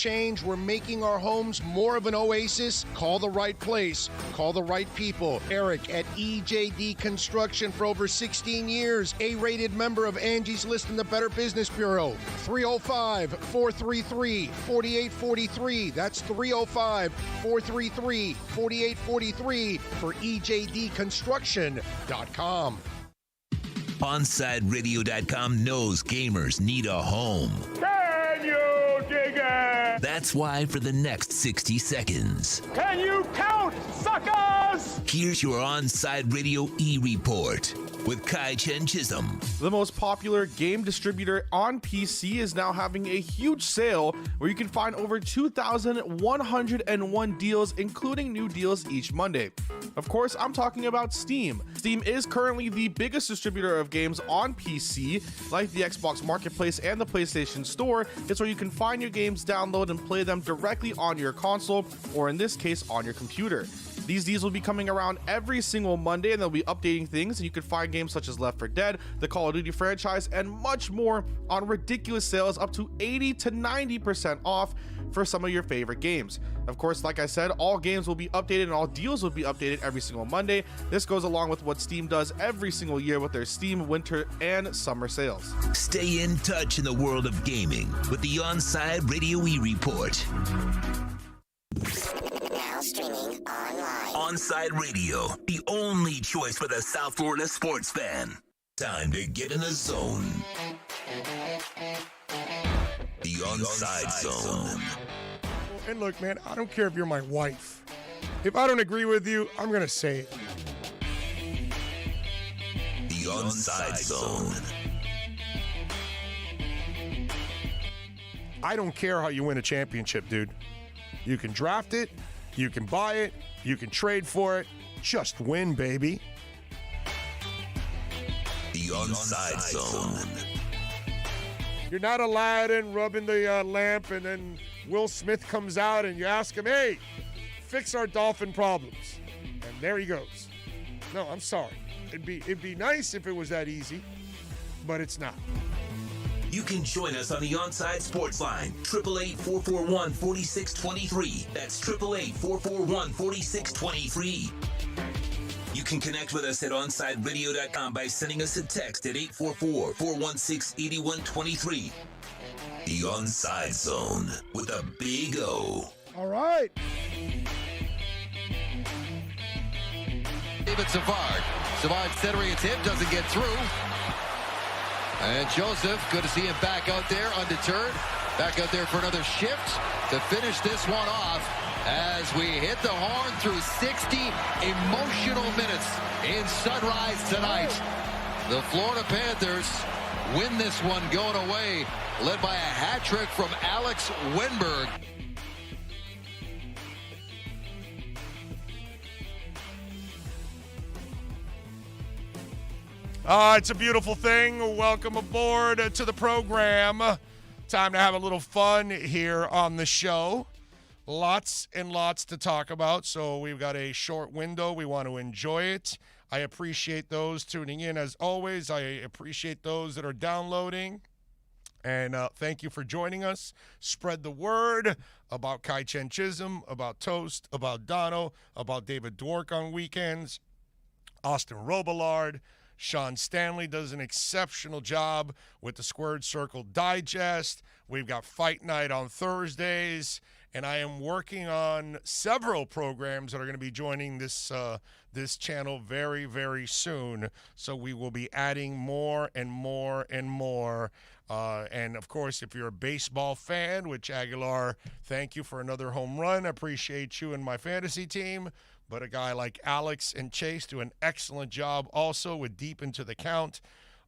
change. We're making our homes more of an oasis. Call the right place. Call the right people. Eric at EJD Construction for over 16 years. A-rated member of Angie's List in the Better Business Bureau. 305-433-4843. That's 305-433-4843 for EJDconstruction.com. OnsideRadio.com knows gamers need a home. Can you dig it? That's why for the next 60 seconds, Can you count, suckers? here's your Onside Radio E-Report with Kai Chen Chisholm. The most popular game distributor on PC is now having a huge sale where you can find over 2,101 deals, including new deals each Monday. Of course, I'm talking about Steam. Steam is currently the biggest distributor of games on PC, like the Xbox Marketplace and the PlayStation Store. It's where you can find your games, download, and play them directly on your console, or in this case, on your computer. These deals will be coming around every single Monday, and they'll be updating things, and you can find games such as Left 4 Dead, the Call of Duty franchise, and much more on ridiculous sales up to 80 to 90% off for some of your favorite games. Of course, like I said, all games will be updated and all deals will be updated every single Monday. This goes along with what Steam does every single year with their Steam winter and summer sales. Stay in touch in the world of gaming with the Onside Radio E-Report. Now streaming online. Onside Radio, the only choice for the South Florida sports fan. Time to get in the zone. The Onside Zone. And look, man, I don't care if you're my wife. If I don't agree with you, I'm going to say it. The Onside Zone. I don't care how you win a championship, dude. You can draft it, you can buy it, you can trade for it. Just win, baby. The Onside Zone. You're not Aladdin rubbing the lamp and then Will Smith comes out and you ask him, hey, fix our dolphin problems. And there he goes. No, I'm sorry. It'd be nice if it was that easy, but it's not. You can join us on the Onside Sports Line, 888-441-4623. That's 888-441-4623. You can connect with us at OnsideRadio.com by sending us a text at 844-416-8123. The Onside Zone with a big O. All right. David Savard. Savard centering its hit, doesn't get through. And Joseph, good to see him back out there, undeterred. Back out there for another shift to finish this one off as we hit the horn through 60 emotional minutes in Sunrise tonight. The Florida Panthers win this one going away, led by a hat trick from Alex Winberg. It's a beautiful thing. Welcome aboard to the program. Time to have a little fun here on the show. Lots and lots to talk about, so we've got a short window. We want to enjoy it. I appreciate those tuning in as always. I appreciate those that are downloading. And thank you for joining us. Spread the word about Kai Chen Chisholm, about Toast, about Dono, about David Dwork on weekends, Austin Robillard. Sean Stanley does an exceptional job with the Squared Circle Digest. We've got Fight Night on Thursdays, and I am working on several programs that are going to be joining this channel very, very soon. So we will be adding more and more and more. And, of course, if you're a baseball fan, which Aguilar, thank you for another home run. I appreciate you and my fantasy team. But a guy like Alex and Chase do an excellent job also with Deep Into the Count.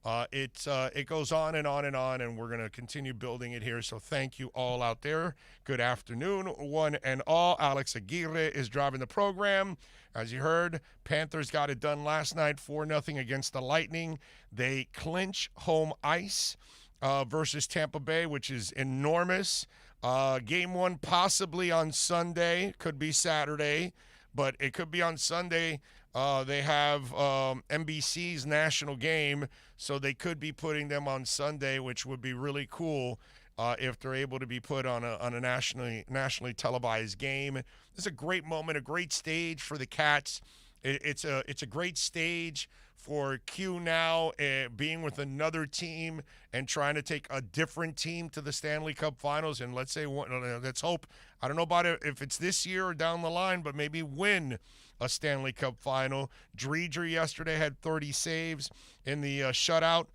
It goes on and on and on, and we're going to continue building it here. So thank you all out there. Good afternoon, one and all. Alex Aguirre is driving the program. As you heard, Panthers got it done last night, 4-0 against the Lightning. They clinch home ice versus Tampa Bay, which is enormous. Game one possibly on Sunday, could be Saturday. But it could be on Sunday. They have NBC's national game, so they could be putting them on Sunday, which would be really cool. if they're able to be put on a nationally televised game. It's a great moment, a great stage for the Cats. It's a great stage for Q now, being with another team and trying to take a different team to the Stanley Cup Finals. And let's hope, I don't know about it, if it's this year or down the line, but maybe win a Stanley Cup Final. Dreger yesterday had 30 saves in the shutout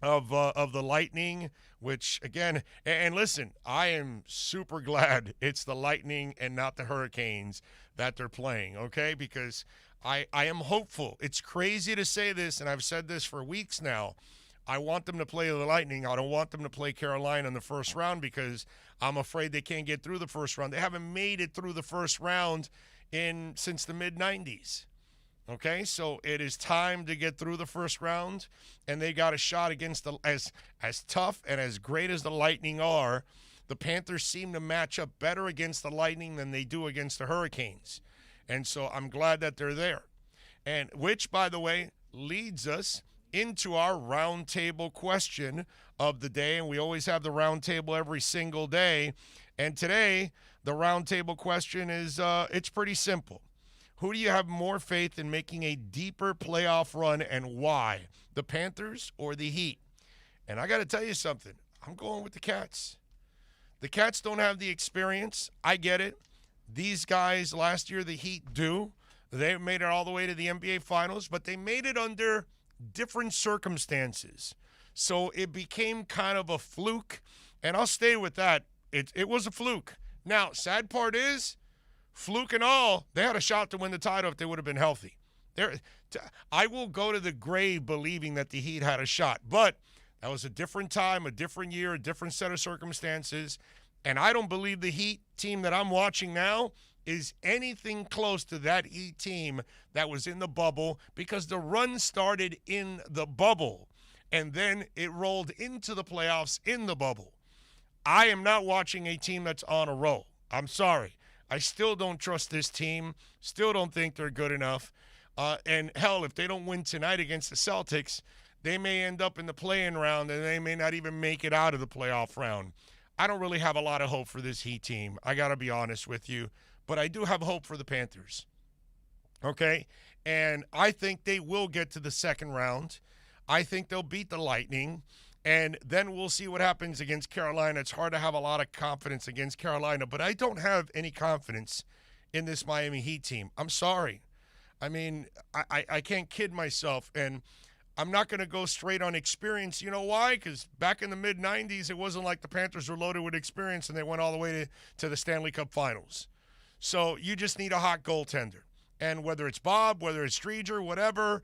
of the Lightning, which, again, and listen, I am super glad it's the Lightning and not the Hurricanes that they're playing, okay? Because I am hopeful. It's crazy to say this, and I've said this for weeks now. I want them to play the Lightning. I don't want them to play Carolina in the first round because I'm afraid they can't get through the first round. They haven't made it through the first round since the mid-'90s. Okay, so it is time to get through the first round, and they got a shot against as tough and as great as the Lightning are. The Panthers seem to match up better against the Lightning than they do against the Hurricanes. And so I'm glad that they're there. And which, by the way, leads us into our roundtable question of the day. And we always have the roundtable every single day. And today, the roundtable question is, it's pretty simple. Who do you have more faith in making a deeper playoff run, and why? The Panthers or the Heat? And I got to tell you something. I'm going with the Cats. The Cats don't have the experience. I get it. These guys last year, the Heat do. They made it all the way to the NBA Finals, but they made it under different circumstances. So it became kind of a fluke, and I'll stay with that. It was a fluke. Now, sad part is, fluke and all, they had a shot to win the title if they would have been healthy. I will go to the grave believing that the Heat had a shot, but that was a different time, a different year, a different set of circumstances. And I don't believe the Heat team that I'm watching now is anything close to that Heat team that was in the bubble, because the run started in the bubble, and then it rolled into the playoffs in the bubble. I am not watching a team that's on a roll. I'm sorry. I still don't trust this team, still don't think they're good enough. And, hell, if they don't win tonight against the Celtics, they may end up in the play-in round, and they may not even make it out of the playoff round. I don't really have a lot of hope for this Heat team. I got to be honest with you. But I do have hope for the Panthers. Okay? And I think they will get to the second round. I think they'll beat the Lightning. And then we'll see what happens against Carolina. It's hard to have a lot of confidence against Carolina. But I don't have any confidence in this Miami Heat team. I'm sorry. I mean, I can't kid myself. And I'm not going to go straight on experience. You know why? Because back in the mid-'90s, it wasn't like the Panthers were loaded with experience and they went all the way to the Stanley Cup Finals. So you just need a hot goaltender. And whether it's Bob, whether it's Dreger, whatever,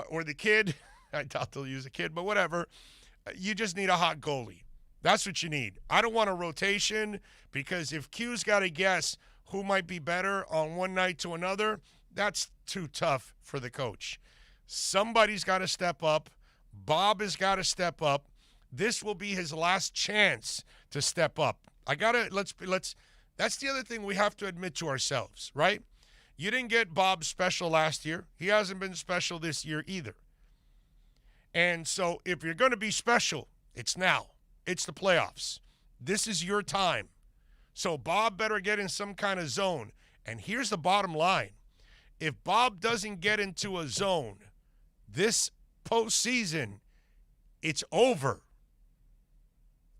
or the kid, I doubt they'll use a kid, but whatever, you just need a hot goalie. That's what you need. I don't want a rotation, because if Q's got to guess who might be better on one night to another, that's too tough for the coach. Somebody's got to step up. Bob has got to step up. This will be his last chance to step up. That's the other thing we have to admit to ourselves, right? You didn't get Bob special last year. He hasn't been special this year either. And so if you're going to be special, it's now. It's the playoffs. This is your time. So Bob better get in some kind of zone. And here's the bottom line. If Bob doesn't get into a zone this postseason, it's over.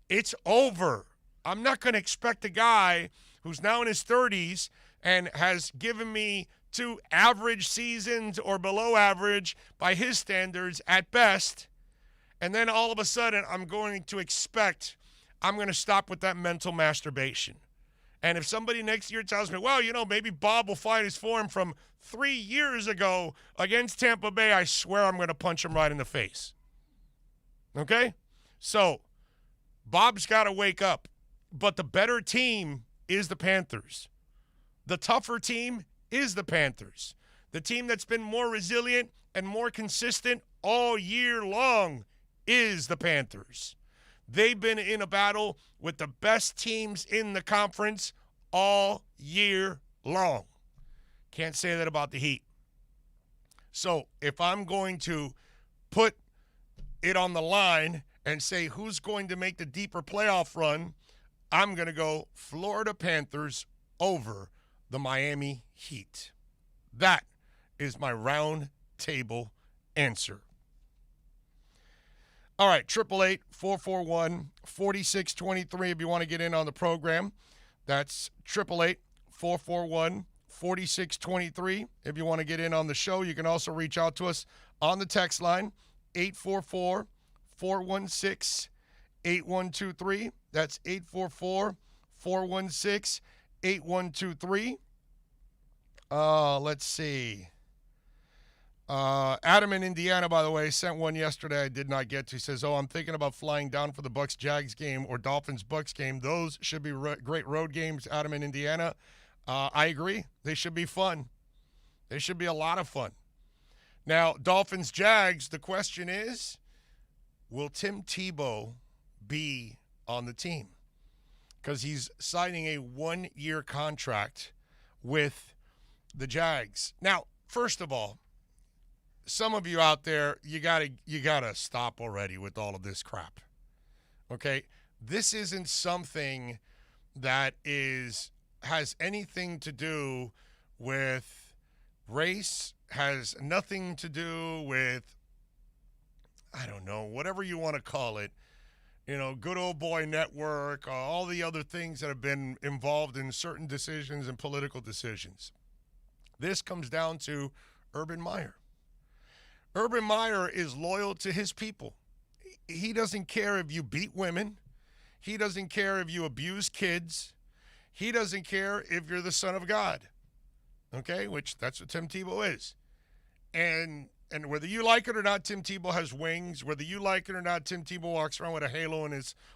It's over. I'm not going to expect a guy who's now in his 30s and has given me 2 average seasons or below average by his standards at best, and then all of a sudden I'm going to stop with that mental masturbation. And if somebody next year tells me, well, maybe Bob will find his form from 3 years ago against Tampa Bay, I swear I'm going to punch him right in the face. Okay? So Bob's got to wake up. But the better team is the Panthers. The tougher team is the Panthers. The team that's been more resilient and more consistent all year long is the Panthers. They've been in a battle with the best teams in the conference all year long. Can't say that about the Heat. So if I'm going to put it on the line and say who's going to make the deeper playoff run, I'm going to go Florida Panthers over the Miami Heat. That is my round table answer. All right, 888-441-4623 if you want to get in on the program. That's 888-441-4623 if you want to get in on the show. You can also reach out to us on the text line, 844-416-8123. That's 844-416-8123. Let's see. Adam in Indiana, by the way, sent one yesterday I did not get to. He says, I'm thinking about flying down for the Bucks-Jags game or Dolphins-Bucks game. Those should be great road games, Adam in Indiana. I agree. They should be fun. They should be a lot of fun. Now, Dolphins-Jags, the question is, will Tim Tebow be on the team? Because he's signing a one-year contract with the Jags. Now, first of all, some of you out there, you gotta stop already with all of this crap. Okay? This isn't something that has anything to do with race, has nothing to do with, I don't know, whatever you want to call it. You know, good old boy network, all the other things that have been involved in certain decisions and political decisions. This comes down to Urban Meyer. Urban Meyer is loyal to his people. He doesn't care if you beat women. He doesn't care if you abuse kids. He doesn't care if you're the son of God. Okay? Which that's what Tim Tebow is. And whether you like it or not, Tim Tebow has wings. Whether you like it or not, Tim Tebow walks around with a halo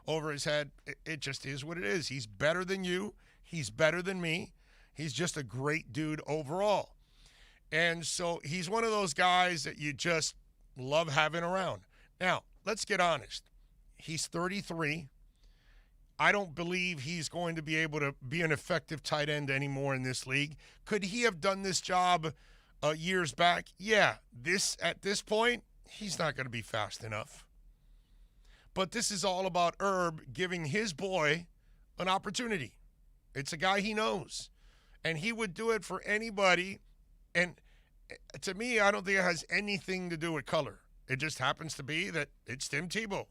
over his head. It just is what it is. He's better than you. He's better than me. He's just a great dude overall. And so he's one of those guys that you just love having around. Now, let's get honest. He's 33. I don't believe he's going to be able to be an effective tight end anymore in this league. Could he have done this job years back? Yeah. At this point, he's not going to be fast enough. But this is all about Herb giving his boy an opportunity. It's a guy he knows. And he would do it for anybody. And to me, I don't think it has anything to do with color. It just happens to be that it's Tim Tebow.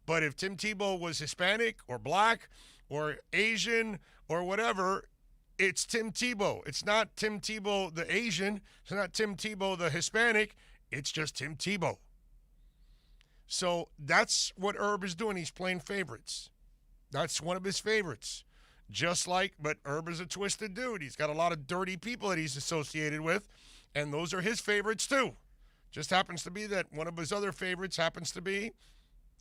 But if Tim Tebow was Hispanic or black or Asian or whatever, it's Tim Tebow. It's not Tim Tebow the Asian. It's not Tim Tebow the Hispanic. It's just Tim Tebow. So that's what Herb is doing. He's playing favorites. That's one of his favorites. But Herb is a twisted dude. He's got a lot of dirty people that he's associated with, and those are his favorites too. Just happens to be that one of his other favorites happens to be,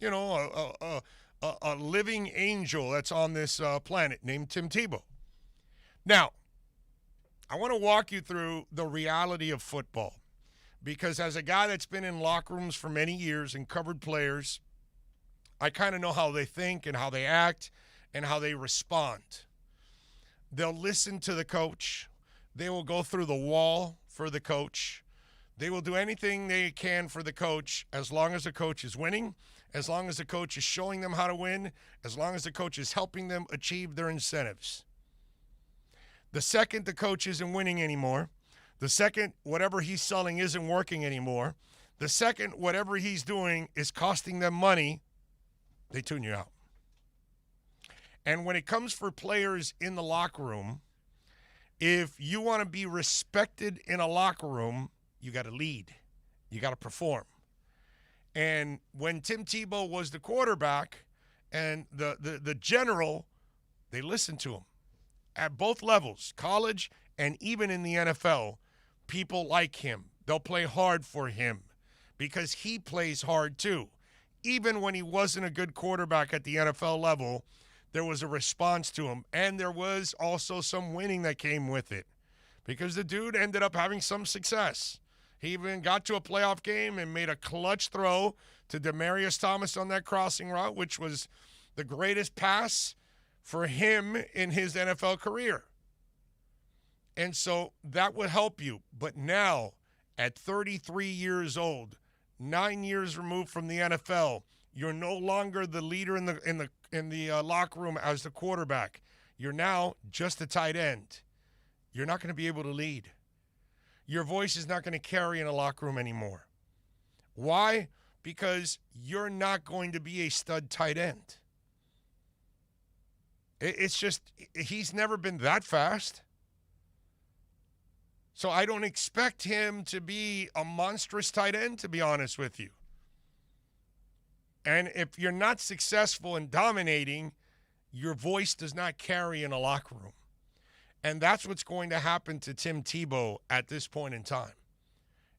a living angel that's on this planet named Tim Tebow. Now, I want to walk you through the reality of football, because as a guy that's been in locker rooms for many years and covered players, I kind of know how they think and how they act and how they respond. They'll listen to the coach. They will go through the wall for the coach. They will do anything they can for the coach as long as the coach is winning, as long as the coach is showing them how to win, as long as the coach is helping them achieve their incentives. The second the coach isn't winning anymore, the second whatever he's selling isn't working anymore, the second whatever he's doing is costing them money, they tune you out. And when it comes for players in the locker room, if you want to be respected in a locker room, you got to lead. You got to perform. And when Tim Tebow was the quarterback and the general, they listened to him. At both levels, college and even in the NFL, people like him. They'll play hard for him because he plays hard too. Even when he wasn't a good quarterback at the NFL level, there was a response to him. And there was also some winning that came with it because the dude ended up having some success. He even got to a playoff game and made a clutch throw to Demaryius Thomas on that crossing route, which was the greatest pass for him in his NFL career. And so that would help you. But now, at 33 years old, 9 years removed from the NFL, You're no longer the leader in the locker room as the quarterback. You're now just a tight end. You're not going to be able to lead. Your voice is not going to carry in a locker room anymore. Why? Because you're not going to be a stud tight end. It's just, he's never been that fast. So I don't expect him to be a monstrous tight end, to be honest with you. And if you're not successful in dominating, your voice does not carry in a locker room. And that's what's going to happen to Tim Tebow at this point in time,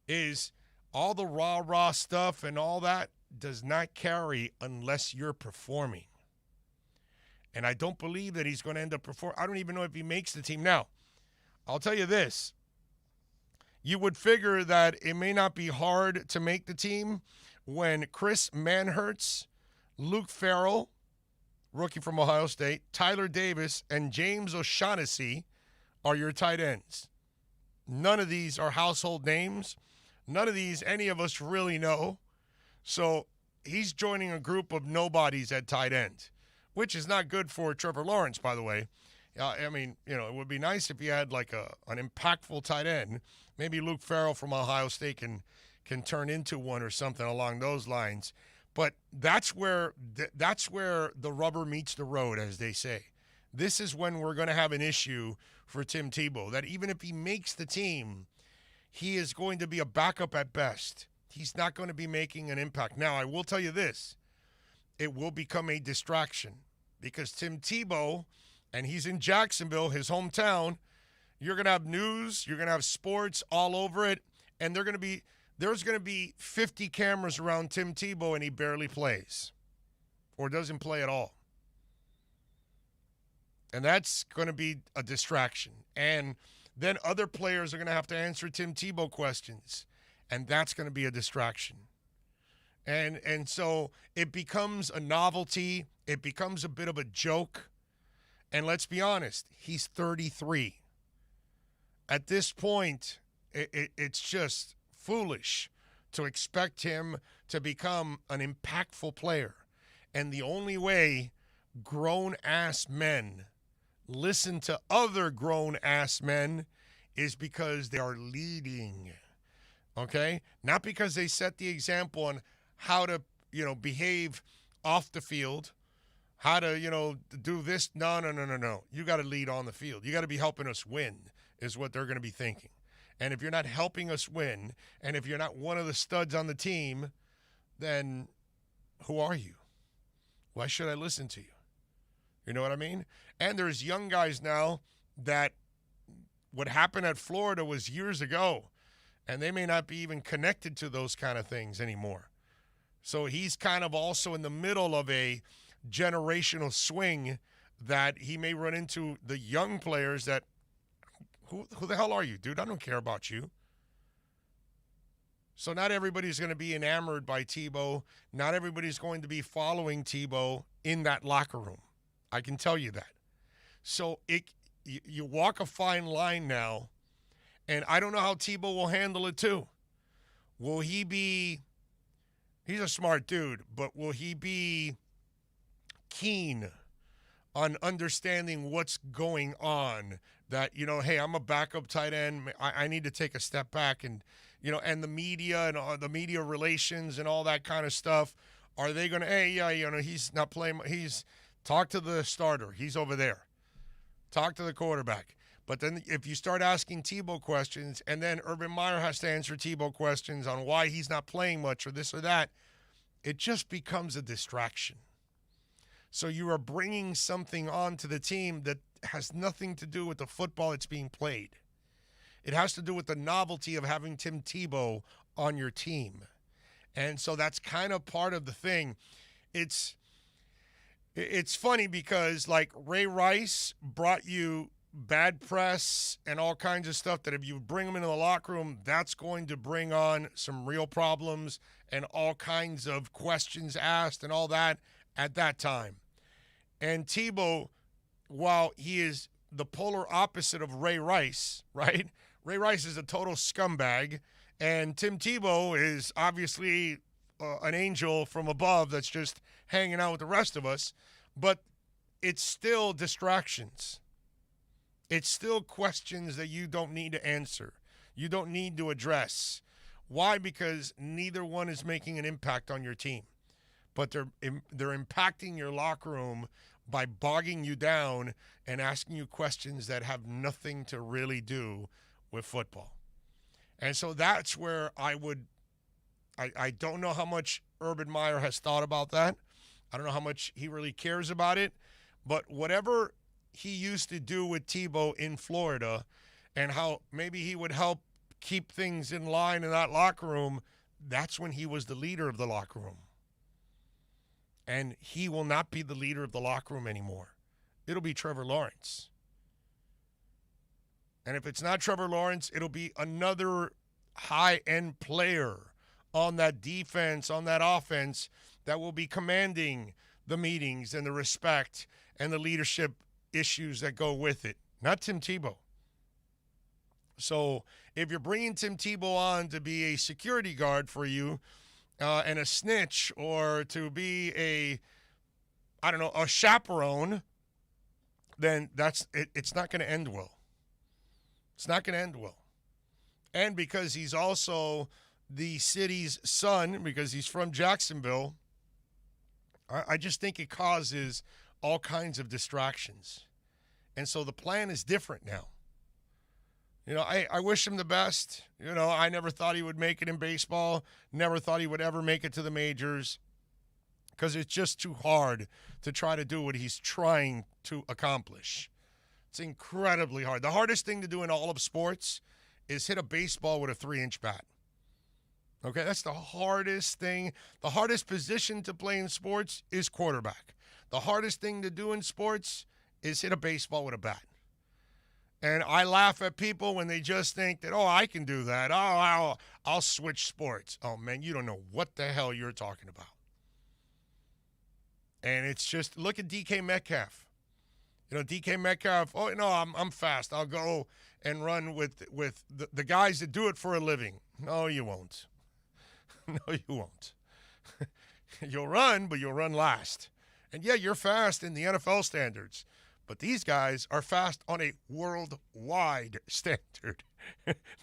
is all the rah-rah stuff and all that does not carry unless you're performing. And I don't believe that he's going to end up performing. I don't even know if he makes the team. Now, I'll tell you this. You would figure that it may not be hard to make the team when Chris Manhertz, Luke Farrell, rookie from Ohio State, Tyler Davis, and James O'Shaughnessy are your tight ends. None of these are household names. None of these any of us really know. So he's joining a group of nobodies at tight end, which is not good for Trevor Lawrence, by the way. I mean, it would be nice if he had like an impactful tight end. Maybe Luke Farrell from Ohio State can turn into one or something along those lines. But that's where the rubber meets the road, as they say. This is when we're going to have an issue for Tim Tebow, that even if he makes the team, he is going to be a backup at best. He's not going to be making an impact. Now, I will tell you this. It will become a distraction because Tim Tebow, and he's in Jacksonville, his hometown, you're going to have news, you're going to have sports all over it, and there's going to be 50 cameras around Tim Tebow, and he barely plays or doesn't play at all. And that's going to be a distraction. And then other players are going to have to answer Tim Tebow questions, and that's going to be a distraction. And so it becomes a novelty. It becomes a bit of a joke. And let's be honest, he's 33. At this point, it's just foolish to expect him to become an impactful player. And the only way grown-ass men listen to other grown-ass men is because they are leading, okay? Not because they set the example on how to, behave off the field, how to, do this. No. You got to lead on the field. You got to be helping us win is what they're going to be thinking. And if you're not helping us win, and if you're not one of the studs on the team, then who are you? Why should I listen to you? You know what I mean? And there's young guys now that what happened at Florida was years ago, and they may not be even connected to those kind of things anymore. So he's kind of also in the middle of a generational swing that he may run into the young players that, who the hell are you, dude? I don't care about you. So not everybody's going to be enamored by Tebow. Not everybody's going to be following Tebow in that locker room. I can tell you that. So you walk a fine line now, and I don't know how Tebow will handle it too. Will he be – he's a smart dude, but will he be keen on understanding what's going on? That, hey, I'm a backup tight end. I need to take a step back and – and the media and the media relations and all that kind of stuff, are they going to, hey, yeah, he's not playing. Talk to the starter. He's over there. Talk to the quarterback. But then if you start asking Tebow questions and then Urban Meyer has to answer Tebow questions on why he's not playing much or this or that, it just becomes a distraction. So you are bringing something onto the team that has nothing to do with the football that's being played. It has to do with the novelty of having Tim Tebow on your team. And so that's kind of part of the thing. It's funny because, like, Ray Rice brought you bad press and all kinds of stuff that if you bring him into the locker room, that's going to bring on some real problems and all kinds of questions asked and all that at that time. And Tebow, while he is the polar opposite of Ray Rice, right? Ray Rice is a total scumbag, and Tim Tebow is obviously an angel from above that's just hanging out with the rest of us, but it's still distractions. It's still questions that you don't need to answer. You don't need to address. Why? Because neither one is making an impact on your team, but they're impacting your locker room by bogging you down and asking you questions that have nothing to really do with football. And so that's where I don't know how much Urban Meyer has thought about that. I don't know how much he really cares about it, but whatever he used to do with Tebow in Florida and how maybe he would help keep things in line in that locker room, that's when he was the leader of the locker room. And he will not be the leader of the locker room anymore. It'll be Trevor Lawrence. And if it's not Trevor Lawrence, it'll be another high-end player on that defense, on that offense, that will be commanding the meetings and the respect and the leadership issues that go with it. Not Tim Tebow. So if you're bringing Tim Tebow on to be a security guard for you and a snitch, or to be a chaperone, then it's not going to end well. It's not going to end well. And because he's also the city's son, because he's from Jacksonville, I just think it causes all kinds of distractions. And so the plan is different now. I wish him the best. I never thought he would make it in baseball. Never thought he would ever make it to the majors, because it's just too hard to try to do what he's trying to accomplish. It's incredibly hard. The hardest thing to do in all of sports is hit a baseball with a 3-inch bat. Okay, that's the hardest thing. The hardest position to play in sports is quarterback. The hardest thing to do in sports is hit a baseball with a bat. And I laugh at people when they just think that, I can do that. I'll switch sports. Oh, man, you don't know what the hell you're talking about. And it's just, look at DK Metcalf. DK Metcalf, I'm fast. I'll go and run with the guys that do it for a living. No, you won't. No, you won't. You'll run, but you'll run last. And yeah, you're fast in the NFL standards, but these guys are fast on a worldwide standard.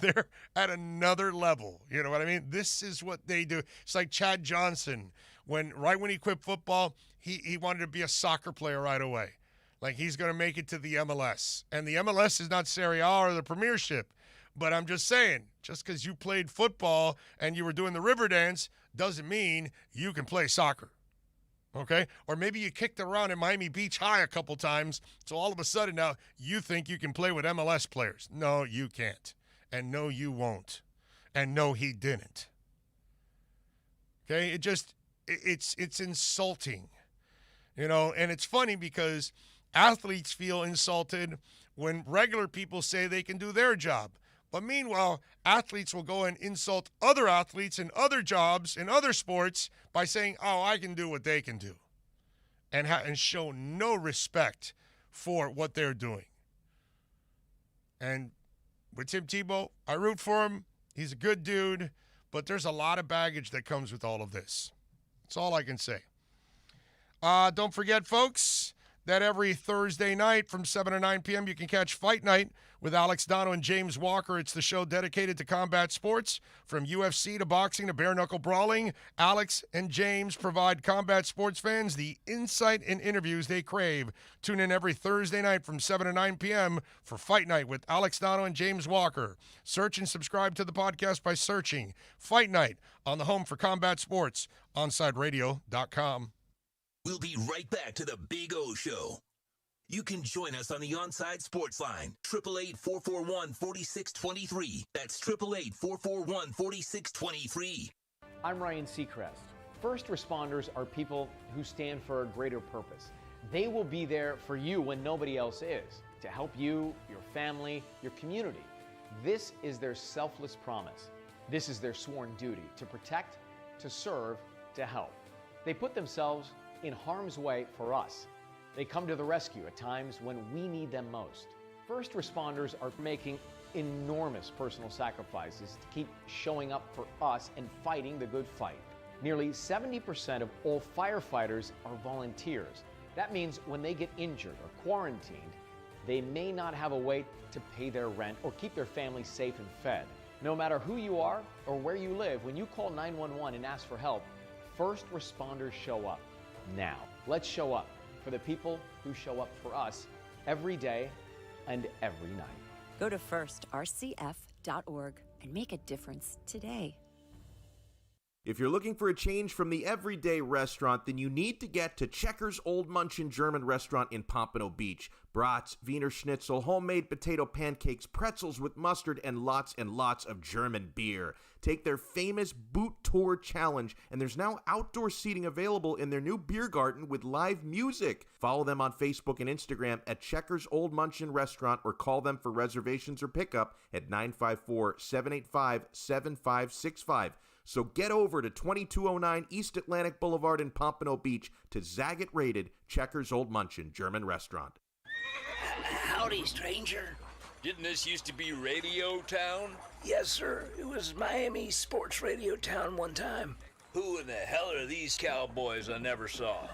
They're at another level. You know what I mean? This is what they do. It's like Chad Johnson. Right when he quit football, he wanted to be a soccer player right away. Like, he's going to make it to the MLS. And the MLS is not Serie A or the Premiership. But I'm just saying, just because you played football and you were doing the river dance doesn't mean you can play soccer. Okay? Or maybe you kicked around at Miami Beach High a couple times, so all of a sudden now you think you can play with MLS players. No, you can't. And no, you won't. And no, he didn't. Okay? It's insulting. And it's funny because athletes feel insulted when regular people say they can do their job. But meanwhile, athletes will go and insult other athletes in other jobs, in other sports, by saying, I can do what they can do, and show no respect for what they're doing. And with Tim Tebow, I root for him. He's a good dude, but there's a lot of baggage that comes with all of this. That's all I can say. Don't forget, folks, that every Thursday night from 7 to 9 p.m. you can catch Fight Night with Alex Dono and James Walker. It's the show dedicated to combat sports, from UFC to boxing to bare-knuckle brawling. Alex and James provide combat sports fans the insight and interviews they crave. Tune in every Thursday night from 7 to 9 p.m. for Fight Night with Alex Dono and James Walker. Search and subscribe to the podcast by searching Fight Night on the home for combat sports, OnsideRadio.com. We'll be right back to the Big O Show. You can join us on the Onside Sports Line, 888-441-4623. That's 888-441-4623. I'm Ryan Seacrest. First responders are people who stand for a greater purpose. They will be there for you when nobody else is, to help you, your family, your community. This is their selfless promise. This is their sworn duty, to protect, to serve, to help. They put themselves in harm's way for us. They come to the rescue at times when we need them most. First responders are making enormous personal sacrifices to keep showing up for us and fighting the good fight. Nearly 70% of all firefighters are volunteers. That means when they get injured or quarantined, they may not have a way to pay their rent or keep their family safe and fed. No matter who you are or where you live, when you call 911 and ask for help, first responders show up. Now, let's show up for the people who show up for us every day and every night. Go to firstrcf.org and make a difference today. If you're looking for a change from the everyday restaurant, then you need to get to Checkers Old Munchin German Restaurant in Pompano Beach. Brats, Wiener Schnitzel, homemade potato pancakes, pretzels with mustard, and lots of German beer. Take their famous Boot Tour Challenge, and there's now outdoor seating available in their new beer garden with live music. Follow them on Facebook and Instagram at Checkers Old Munchin Restaurant, or call them for reservations or pickup at 954-785-7565. So get over to 2209 East Atlantic Boulevard in Pompano Beach to Zagat-rated Checkers Old Munchin German Restaurant. Howdy, stranger. Didn't this used to be Radio Town? Yes, sir. It was Miami Sports Radio Town one time. Who in the hell are these cowboys I never saw?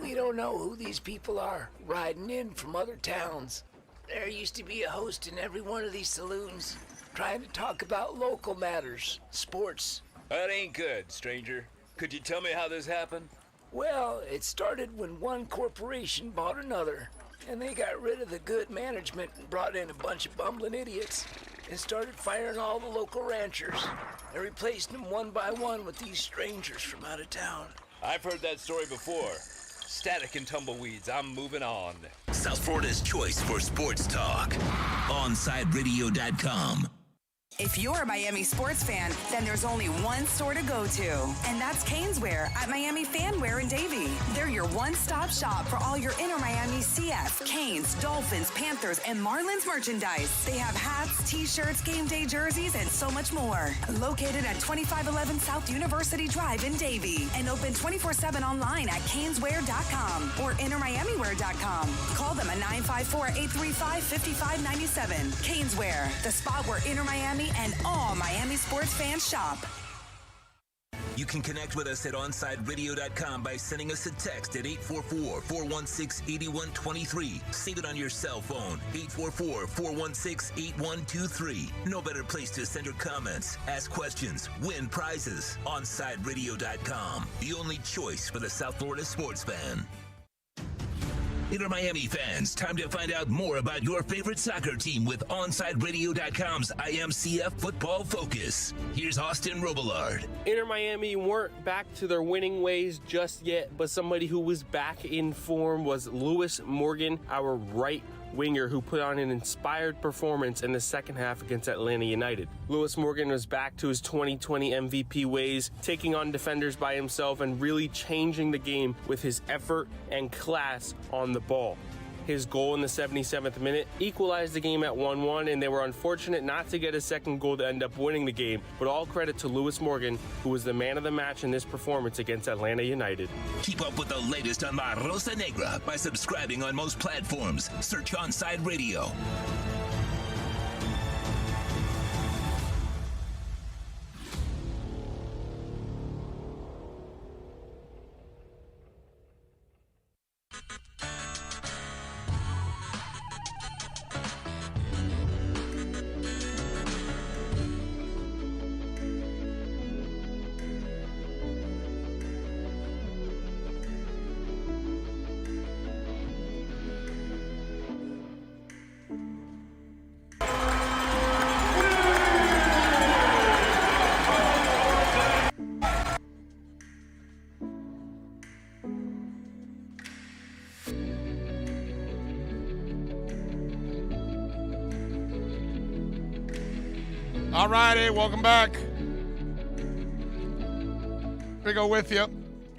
We don't know who these people are, riding in from other towns. There used to be a host in every one of these saloons, trying to talk about local matters, sports. That ain't good, stranger. Could you tell me how this happened? Well, it started when one corporation bought another, and they got rid of the good management and brought in a bunch of bumbling idiots and started firing all the local ranchers and replacing them one by one with these strangers from out of town. I've heard that story before. Static and tumbleweeds, I'm moving on. South Florida's choice for sports talk. OnsideRadio.com. If you're a Miami sports fan, then there's only one store to go to, and that's Caneswear at Miami Fanwear in Davie. They're your one-stop shop for all your inner Miami CF, Canes, Dolphins, Panthers, and Marlins merchandise. They have hats, t-shirts, game day jerseys, and so much more. Located at 2511 South University Drive in Davie, and open 24/7 online at caneswear.com or innermiamiwear.com. Call them at 954-835-5597. Caneswear, the spot where inner Miami and all Miami sports fans shop. You can connect with us at OnsideRadio.com by sending us a text at 844-416-8123. Save it on your cell phone, 844-416-8123. No better place to send your comments, ask questions, win prizes. OnsideRadio.com, the only choice for the South Florida sports fan. Inter Miami fans, time to find out more about your favorite soccer team with OnsideRadio.com's IMCF Football Focus. Here's Austin Robillard. Inter Miami weren't back to their winning ways just yet, but somebody who was back in form was Lewis Morgan, our right winger, who put on an inspired performance in the second half against Atlanta United. Lewis Morgan was back to his 2020 MVP ways, taking on defenders by himself and really changing the game with his effort and class on the ball. His goal in the 77th minute equalized the game at 1-1, and they were unfortunate not to get a second goal to end up winning the game, but all credit to Lewis Morgan, who was the man of the match in this performance against Atlanta United. Keep up with the latest on La Rosa Negra by subscribing on most platforms. Search Onside Radio. All righty, welcome back. Big O with you.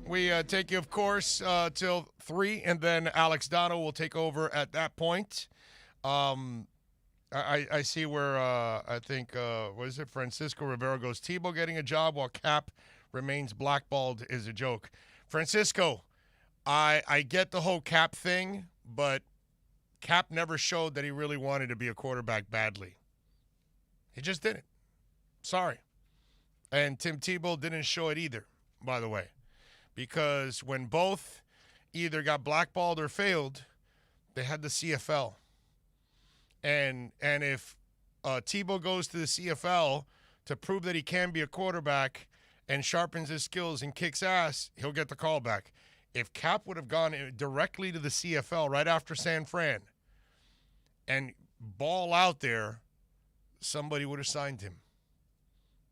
We take you, of course, till 3, and then Alex Dono will take over at that point. I see where I think, what is it, Francisco Rivera goes, Tebow getting a job while Cap remains blackballed is a joke. Francisco, I get the whole Cap thing, but Cap never showed that he really wanted to be a quarterback badly. He just didn't. Sorry. And Tim Tebow didn't show it either. by the way, because when both either got blackballed or failed, they had the CFL. And if Tebow goes to the CFL to prove that he can be a quarterback and sharpens his skills and kicks ass, he'll get the call back. If Cap would have gone directly to the CFL right after San Fran and ball out there, somebody would have signed him.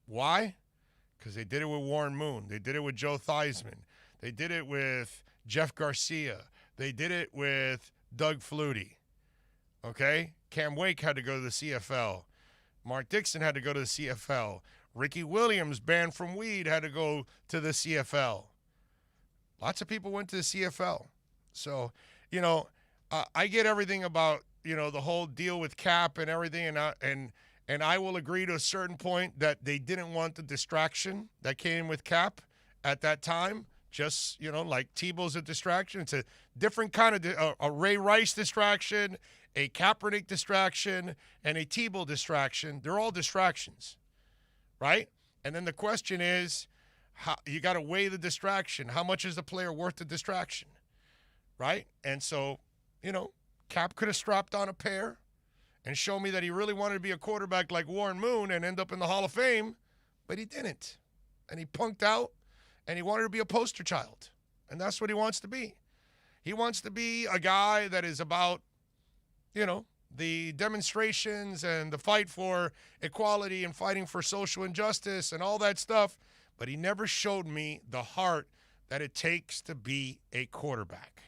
Why? Because they did it with Warren Moon. They did it with Joe Theismann. They did it with Jeff Garcia. They did it with Doug Flutie. Okay? Cam Wake had to go to the CFL. Mark Dixon had to go to the CFL. Ricky Williams, banned from weed, had to go to the CFL. Lots of people went to the CFL. So, I get everything about, the whole deal with Cap and everything, and I will agree to a certain point that they didn't want the distraction that came with Cap at that time. Just, like Tebow's a distraction. It's a different kind of a Ray Rice distraction, a Kaepernick distraction, and a Tebow distraction. They're all distractions, right? And then the question is, you got to weigh the distraction. How much is the player worth the distraction, right? And so, Cap could have strapped on a pair and show me that he really wanted to be a quarterback like Warren Moon and end up in the Hall of Fame, but he didn't. And he punked out, and he wanted to be a poster child. And that's what he wants to be. He wants to be a guy that is about, the demonstrations and the fight for equality and fighting for social injustice and all that stuff, but he never showed me the heart that it takes to be a quarterback.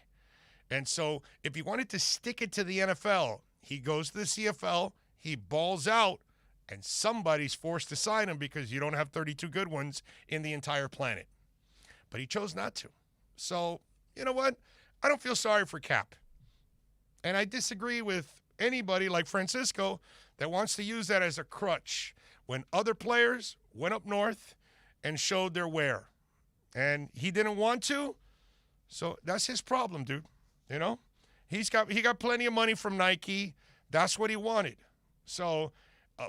And so if he wanted to stick it to the NFL, he goes to the CFL, he balls out, and somebody's forced to sign him because you don't have 32 good ones in the entire planet. But he chose not to. So, you know what? I don't feel sorry for Cap. And I disagree with anybody like Francisco that wants to use that as a crutch when other players went up north and showed their wear. And he didn't want to, so that's his problem, dude. He got plenty of money from Nike. That's what he wanted. So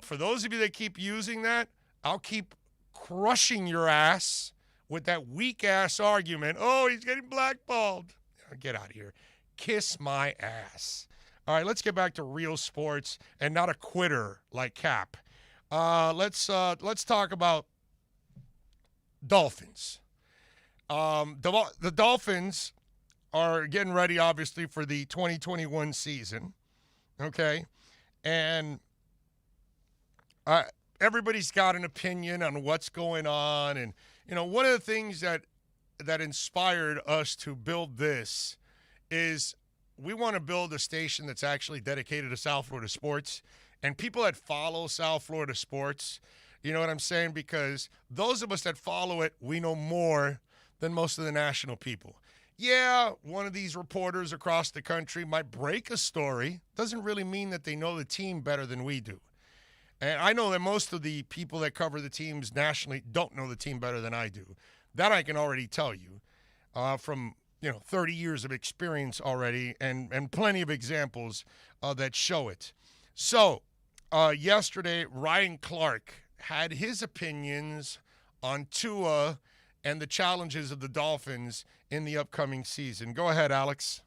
for those of you that keep using that, I'll keep crushing your ass with that weak-ass argument. Oh, he's getting blackballed. Get out of here. Kiss my ass. All right, let's get back to real sports and not a quitter like Cap. Let's talk about Dolphins. The Dolphins are getting ready, obviously, for the 2021 season, okay? And everybody's got an opinion on what's going on. And, one of the things that inspired us to build this is we want to build a station that's actually dedicated to South Florida sports and people that follow South Florida sports. You know what I'm saying? Because those of us that follow it, we know more than most of the national people. Yeah, one of these reporters across the country might break a story. Doesn't really mean that they know the team better than we do. And I know that most of the people that cover the teams nationally don't know the team better than I do. That I can already tell you from 30 years of experience already and plenty of examples that show it. So yesterday, Ryan Clark had his opinions on Tua and the challenges of the Dolphins in the upcoming season. Go ahead, Alex.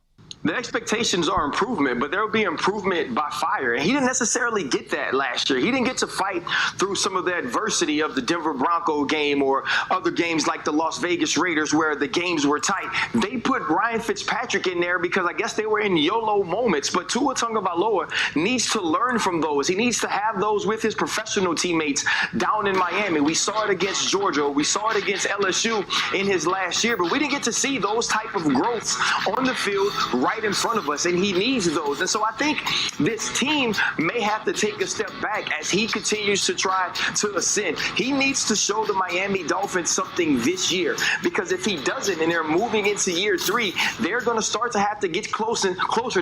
The expectations are improvement, but there will be improvement by fire. And he didn't necessarily get that last year. He didn't get to fight through some of the adversity of the Denver Bronco game or other games like the Las Vegas Raiders where the games were tight. They put Ryan Fitzpatrick in there because I guess they were in YOLO moments. But Tua Tagovailoa needs to learn from those. He needs to have those with his professional teammates down in Miami. We saw it against Georgia. We saw it against LSU in his last year. But we didn't get to see those type of growths on the field right in front of us, and he needs those. And so I think this team may have to take a step back as he continues to try to ascend. He needs to show the Miami Dolphins something this year, because if he doesn't and they're moving into year 3, they're going to start to have to get closer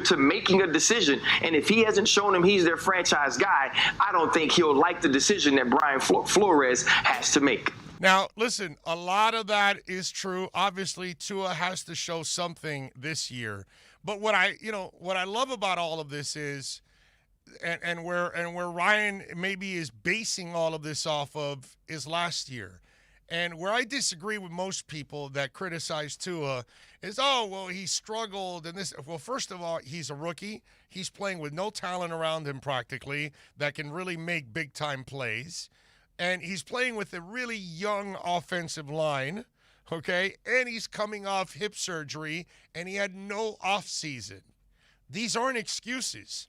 to making a decision. And if he hasn't shown them he's their franchise guy, I don't think he'll like the decision that Brian Flores has to make. Now, listen, a lot of that is true. Obviously, Tua has to show something this year. But what I love about all of this is, and where Ryan maybe is basing all of this off of is last year. And where I disagree with most people that criticize Tua is, oh, well, he struggled and this. Well, first of all, he's a rookie. He's playing with no talent around him practically that can really make big-time plays. And he's playing with a really young offensive line, okay? And he's coming off hip surgery, and he had no offseason. These aren't excuses.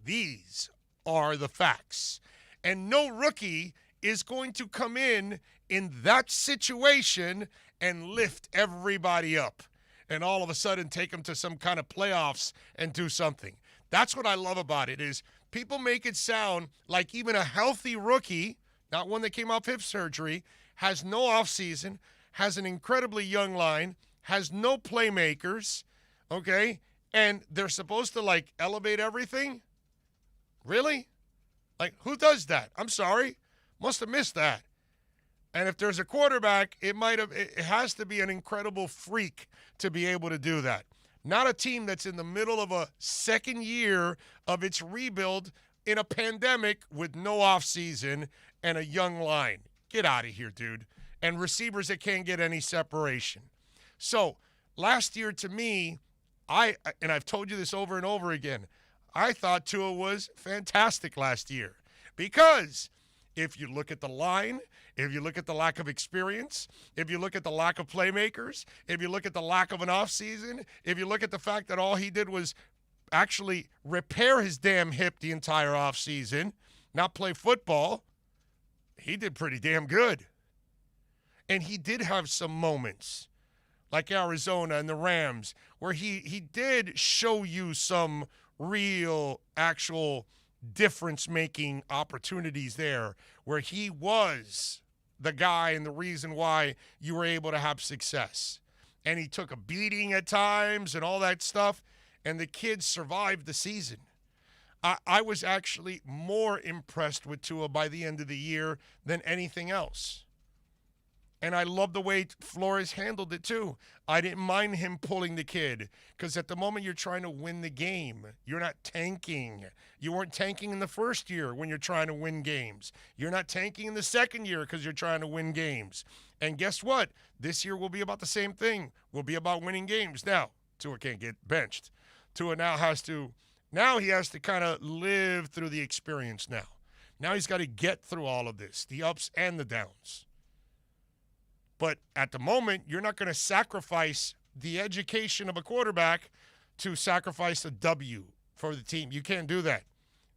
These are the facts. And no rookie is going to come in that situation and lift everybody up and all of a sudden take them to some kind of playoffs and do something. That's what I love about it is people make it sound like even a healthy rookie, not one that came off hip surgery, has no offseason, has an incredibly young line, has no playmakers, okay, and they're supposed to, like, elevate everything? Really? Like, who does that? I'm sorry. Must have missed that. And if there's a quarterback, it has to be an incredible freak to be able to do that. Not a team that's in the middle of a second year of its rebuild in a pandemic with no offseason and a young line. Get out of here, dude. And receivers that can't get any separation. So last year to me, I've told you this over and over again, I thought Tua was fantastic last year because if you look at the line, if you look at the lack of experience, if you look at the lack of playmakers, if you look at the lack of an offseason, if you look at the fact that all he did was actually repair his damn hip the entire offseason, not play football, he did pretty damn good. And he did have some moments, like Arizona and the Rams, where he did show you some real, actual difference-making opportunities there where he was the guy and the reason why you were able to have success. And he took a beating at times and all that stuff, and the kids survived the season. I was actually more impressed with Tua by the end of the year than anything else. And I love the way Flores handled it, too. I didn't mind him pulling the kid because at the moment you're trying to win the game. You're not tanking. You weren't tanking in the first year when you're trying to win games. You're not tanking in the second year because you're trying to win games. And guess what? This year will be about the same thing. Will be about winning games. Now, Tua can't get benched. Tua now he has to kind of live through the experience now. Now he's got to get through all of this, the ups and the downs. But at the moment, you're not going to sacrifice the education of a quarterback to sacrifice a W for the team. You can't do that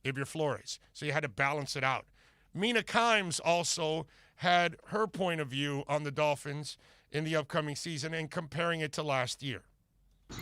if you're Flores. So you had to balance it out. Mina Kimes also had her point of view on the Dolphins in the upcoming season and comparing it to last year.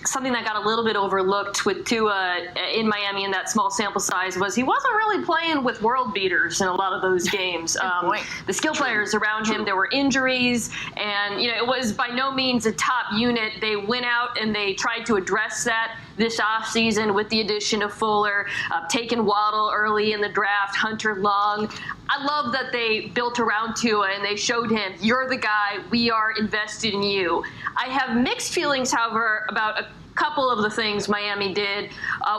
Something that got a little bit overlooked with Tua in Miami in that small sample size was he wasn't really playing with world beaters in a lot of those games. The skill players around him, there were injuries, and it was by no means a top unit. They went out and they tried to address that this offseason with the addition of Fuller, taking Waddle early in the draft, Hunter Long. I love that they built around Tua and they showed him, you're the guy, we are invested in you. I have mixed feelings, however, about a couple of the things Miami did,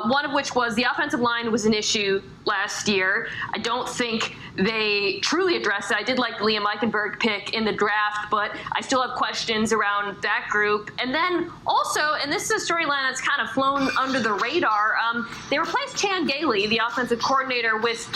one of which was the offensive line was an issue last year. I don't think they truly addressed it. I did like the Liam Eichenberg pick in the draft, but I still have questions around that group. And then also, and this is a storyline that's kind of flown under the radar, they replaced Chan Gailey, the offensive coordinator, with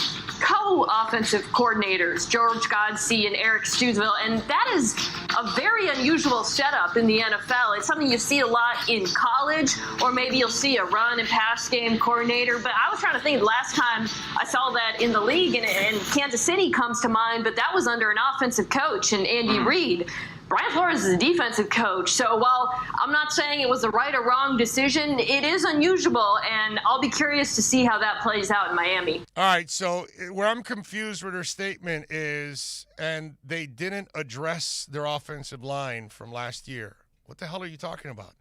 co-offensive coordinators, George Godsey and Eric Stewsville, and that is a very unusual setup in the NFL. It's something you see a lot in college, or maybe you'll see a run and pass game coordinator, but I was trying to think the last time I saw that in the league, and Kansas City comes to mind, but that was under an offensive coach and Andy Reid. Brian Flores is a defensive coach, so while I'm not saying it was the right or wrong decision, it is unusual, and I'll be curious to see how that plays out in Miami. All right, so where I'm confused with her statement is, and they didn't address their offensive line from last year. What the hell are you talking about?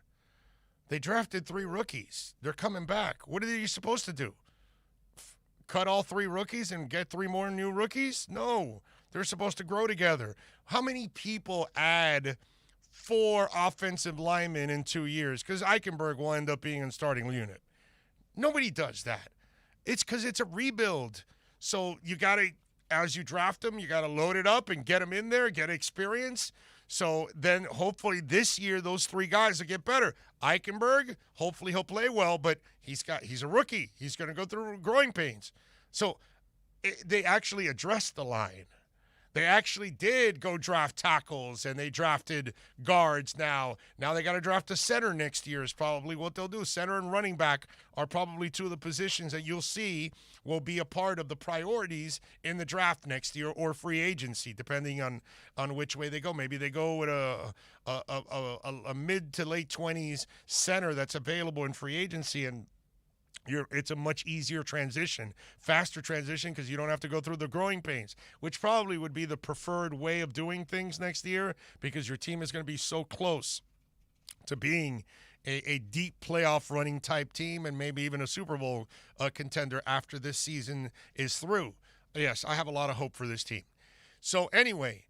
They drafted 3 rookies. They're coming back. What are you supposed to do? Cut all 3 rookies and get 3 more new rookies? No. They're supposed to grow together. How many people add 4 offensive linemen in 2 years? Because Eichenberg will end up being in starting unit. Nobody does that. It's because it's a rebuild. So you got to as you draft them, you got to load it up and get them in there, get experience. So then hopefully this year those 3 guys will get better. Eichenberg, hopefully he'll play well, but he's a rookie. He's going to go through growing pains. So they actually addressed the line. They actually did go draft tackles, and they drafted guards now. Now they got to draft a center next year is probably what they'll do. Center and running back are probably 2 of the positions that you'll see will be a part of the priorities in the draft next year or free agency, depending on which way they go. Maybe they go with a mid to late 20s center that's available in free agency, and it's a much easier transition, faster transition, because you don't have to go through the growing pains, which probably would be the preferred way of doing things next year, because your team is going to be so close to being a deep playoff running type team and maybe even a Super Bowl contender after this season is through. Yes, I have a lot of hope for this team. So anyway,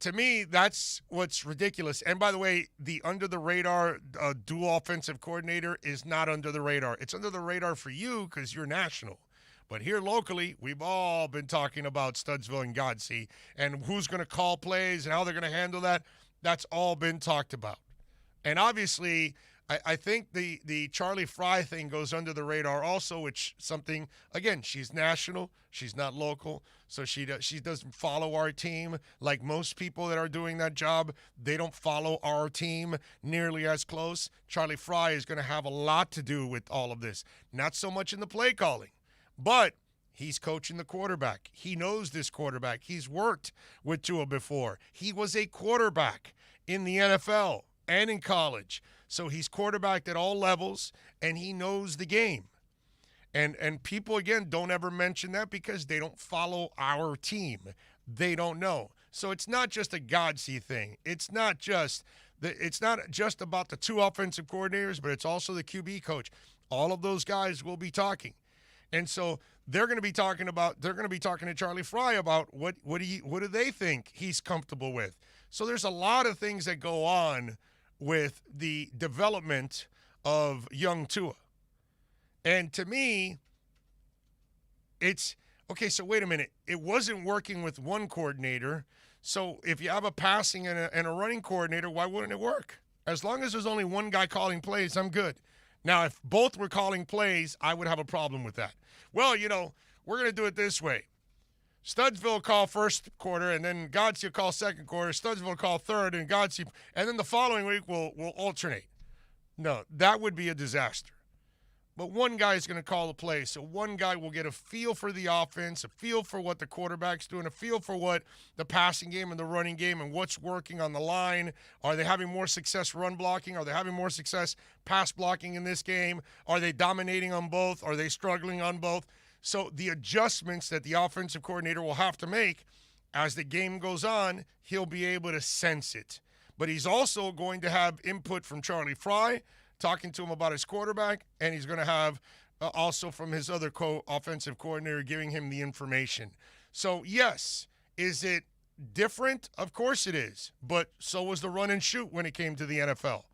to me, that's what's ridiculous. And by the way, the under-the-radar dual offensive coordinator is not under the radar. It's under the radar for you because you're national. But here locally, we've all been talking about Studesville and Godsey and who's going to call plays and how they're going to handle that. That's all been talked about. And obviously, I think the Charlie Fry thing goes under the radar also, which something, again, she's national, she's not local, so she doesn't follow our team like most people that are doing that job. They don't follow our team nearly as close. Charlie Fry is going to have a lot to do with all of this. Not so much in the play calling, but he's coaching the quarterback. He knows this quarterback. He's worked with Tua before. He was a quarterback in the NFL and in college. So he's quarterbacked at all levels, and he knows the game. And people, again, don't ever mention that because they don't follow our team. They don't know. So it's not just a Godsey thing. It's not just about the 2 offensive coordinators, but it's also the QB coach. All of those guys will be talking. And so they're going to be talking to Charlie Fry about what do they think he's comfortable with. So there's a lot of things that go on with the development of young Tua. And to me, it's, okay, so wait a minute. It wasn't working with one coordinator. So if you have a passing and a running coordinator, why wouldn't it work? As long as there's only one guy calling plays, I'm good. Now, if both were calling plays, I would have a problem with that. Well, we're going to do it this way. Studesville will call first quarter, and then Godsey will call second quarter. Studesville will call third, and Godsey, and then the following week we'll alternate. No, that would be a disaster. But one guy is going to call the play, so one guy will get a feel for the offense, a feel for what the quarterback's doing, a feel for what the passing game and the running game and what's working on the line. Are they having more success run blocking? Are they having more success pass blocking in this game? Are they dominating on both? Are they struggling on both? So the adjustments that the offensive coordinator will have to make as the game goes on, he'll be able to sense it. But he's also going to have input from Charlie Fry, talking to him about his quarterback, and he's going to have also from his other offensive coordinator giving him the information. So, yes, is it different? Of course it is. But so was the run and shoot when it came to the NFL.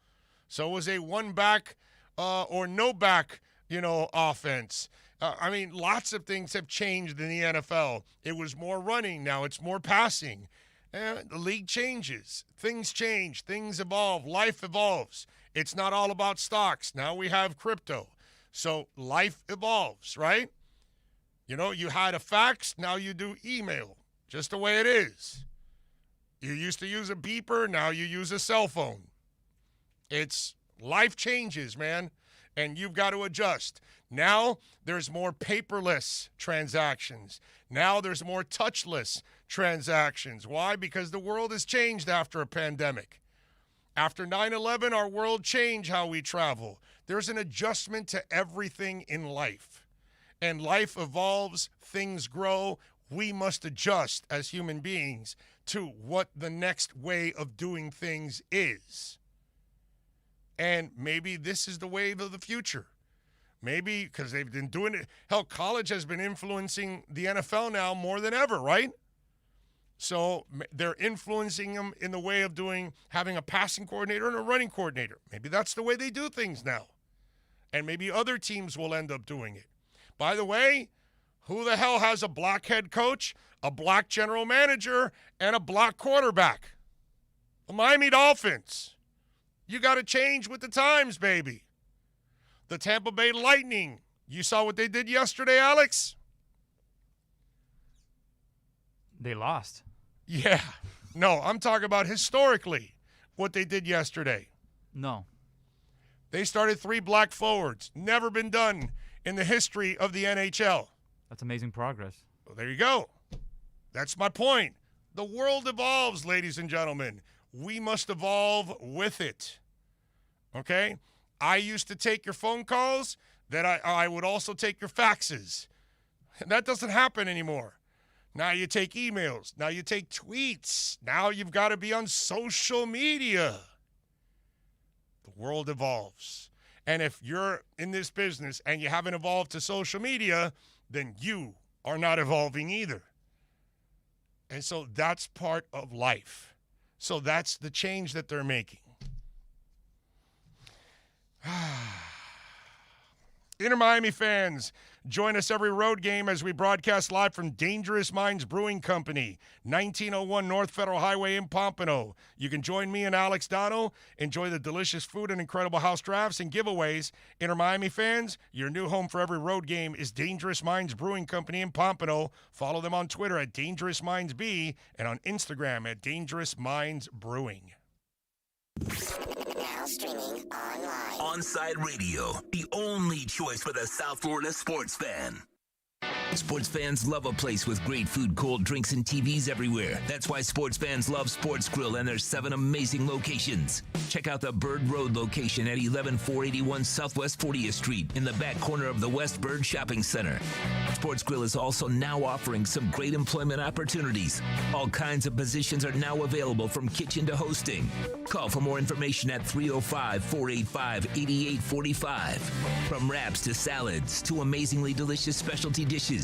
So was a one-back or no-back, offense. Lots of things have changed in the NFL. It was more running. Now it's more passing. The league changes. Things change. Things evolve. Life evolves. It's not all about stocks. Now we have crypto. So life evolves, right? You had a fax. Now you do email. Just the way it is. You used to use a beeper. Now you use a cell phone. It's life changes, man. And you've got to adjust. Now there's more paperless transactions. Now there's more touchless transactions. Why? Because the world has changed after a pandemic. After 9/11, our world changed how we travel. There's an adjustment to everything in life. And life evolves, things grow. We must adjust as human beings to what the next way of doing things is. And maybe this is the wave of the future. Maybe because they've been doing it. Hell, college has been influencing the NFL now more than ever, right? So they're influencing them in the way of having a passing coordinator and a running coordinator. Maybe that's the way they do things now. And maybe other teams will end up doing it. By the way, Who the hell has a black head coach, a black general manager, and a black quarterback? The Miami Dolphins. You got to change with the times, baby. The Tampa Bay Lightning. You saw what they did yesterday, Alex? They lost. Yeah. No, I'm talking about historically what they did yesterday. No. They started 3 black forwards. Never been done in the history of the NHL. That's amazing progress. Well, there you go. That's my point. The world evolves, ladies and gentlemen. We must evolve with it. Okay? I used to take your phone calls, then I would also take your faxes. And that doesn't happen anymore. Now you take emails. Now you take tweets. Now you've got to be on social media. The world evolves. And if you're in this business and you haven't evolved to social media, then you are not evolving either. And so that's part of life. So that's the change that they're making. Inter Miami fans, join us every road game as we broadcast live from Dangerous Minds Brewing Company, 1901 North Federal Highway in Pompano. You can join me and Alex Dono, enjoy the delicious food and incredible house drafts and giveaways. Inter Miami fans, your new home for every road game is Dangerous Minds Brewing Company in Pompano. Follow them on Twitter at Dangerous Minds B and on Instagram at Dangerous Minds Brewing. Now streaming online. Onside Radio, the only choice for the South Florida sports fan. Sports fans love a place with great food, cold drinks, and TVs everywhere. That's why sports fans love Sports Grill and their 7 amazing locations. Check out the Bird Road location at 11481 Southwest 40th Street in the back corner of the West Bird Shopping Center. Sports Grill is also now offering some great employment opportunities. All kinds of positions are now available from kitchen to hosting. Call for more information at 305-485-8845. From wraps to salads to amazingly delicious specialty dishes,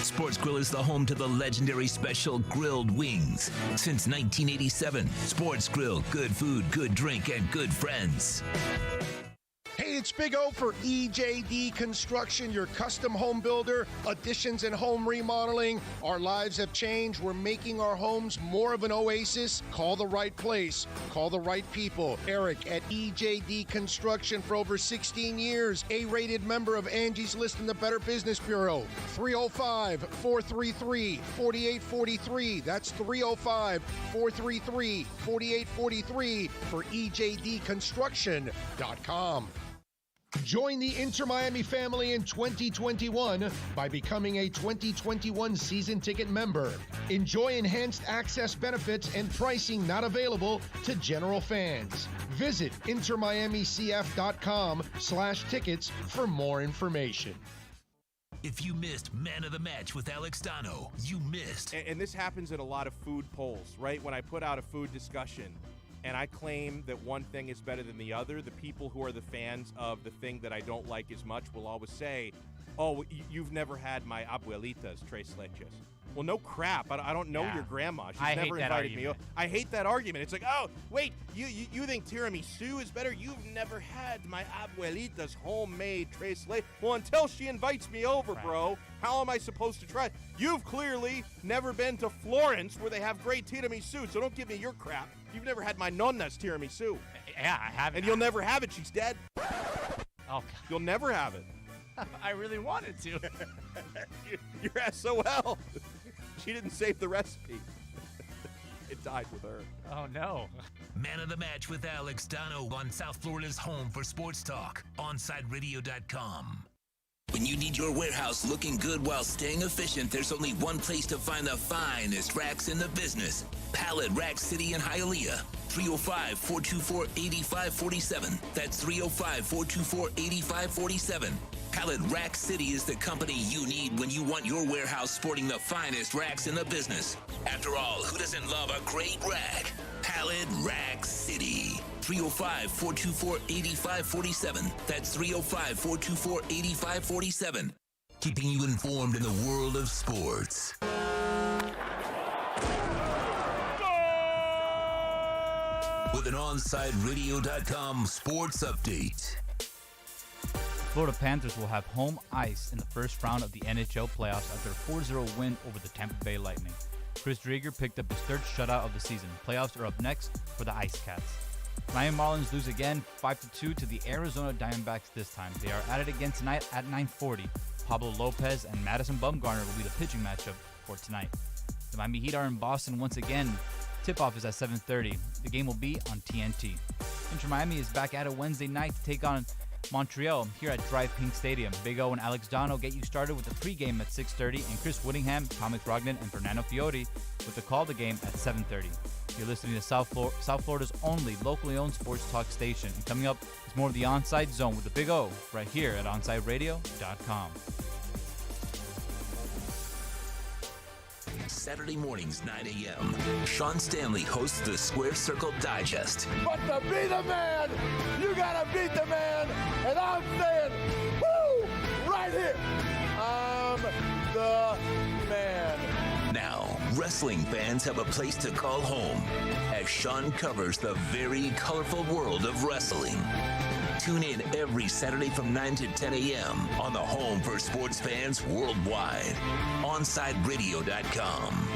Sports Grill is the home to the legendary special grilled wings. Since 1987, Sports Grill, good food, good drink, and good friends. Hey, it's Big O for EJD Construction, your custom home builder, additions and home remodeling. Our lives have changed. We're making our homes more of an oasis. Call the right place. Call the right people. Eric at EJD Construction for over 16 years. A-rated member of Angie's List and the Better Business Bureau. 305-433-4843. That's 305-433-4843 for EJDconstruction.com. Join the Inter Miami family in 2021 by becoming a 2021 season ticket member. Enjoy enhanced access benefits and pricing not available to general fans. Visit intermiamicf.com/tickets for more information. If you missed Man of the Match with Alex Dono, you missed. And this happens in a lot of food polls, right? When I put out a food discussion and I claim that one thing is better than the other, the people who are the fans of the thing that I don't like as much will always say, oh, you've never had my abuelita's tres leches. Well, no crap. I don't know your grandma. She's never invited me. I hate that argument. It's like, oh, wait, you think tiramisu is better? You've never had my abuelita's homemade tres leches. Well, until she invites me over, bro, how am I supposed to try? You've clearly never been to Florence where they have great tiramisu, so don't give me your crap. You've never had my nonna's tiramisu. Yeah, I haven't. And you'll never have it. She's dead. Oh, God. You'll never have it. I really wanted to. You're SOL. She didn't save the recipe. It died with her. Oh, no. Man of the Match with Alex Dono on South Florida's home for sports talk, OnsideRadio.com. When you need your warehouse looking good while staying efficient, there's only one place to find the finest racks in the business. Pallet Rack City in Hialeah. 305-424-8547. That's 305-424-8547. Pallet Rack City is the company you need when you want your warehouse sporting the finest racks in the business. After all, who doesn't love a great rack? Pallet Rack City. 305-424-8547. That's 305-424-8547. Keeping you informed in the world of sports. With an OnsideRadio.com sports update. Florida Panthers will have home ice in the first round of the NHL playoffs after a 4-0 win over the Tampa Bay Lightning. Chris Driedger picked up his third shutout of the season. Playoffs are up next for the Ice Cats. Miami Marlins lose again 5-2 to the Arizona Diamondbacks this time. They are at it again tonight at 9:40. Pablo Lopez and Madison Bumgarner will be the pitching matchup for tonight. The Miami Heat are in Boston once again. Tip-off is at 7:30. The game will be on TNT. Inter Miami is back at it Wednesday night to take on Montreal here at Drive Pink Stadium. Big O and Alex Dono get you started with the pregame at 6:30, and Chris Whittingham, Thomas Brogdon, and Fernando Fiori with the call the game at 7:30. You're listening to South Florida's only locally owned sports talk station. And coming up is more of the Onside Zone with the Big O right here at OnsideRadio.com. Saturday mornings, 9 a.m. Sean Stanley hosts the Square Circle Digest. But to be the man, you gotta beat the man. And I'm saying, woo, right here. I'm the man. Now, wrestling fans have a place to call home as Sean covers the very colorful world of wrestling. Tune in every Saturday from 9 to 10 a.m. on the home for sports fans worldwide, OnsideRadio.com.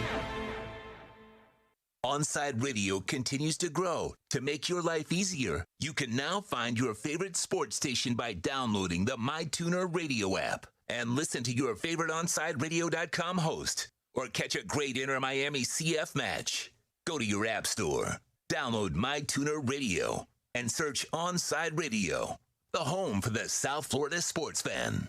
Onside Radio continues to grow. To make your life easier, you can now find your favorite sports station by downloading the MyTuner radio app and listen to your favorite OnsideRadio.com host or catch a great Inter-Miami CF match. Go to your app store, download MyTuner Radio, and search Onside Radio, the home for the South Florida sports fan.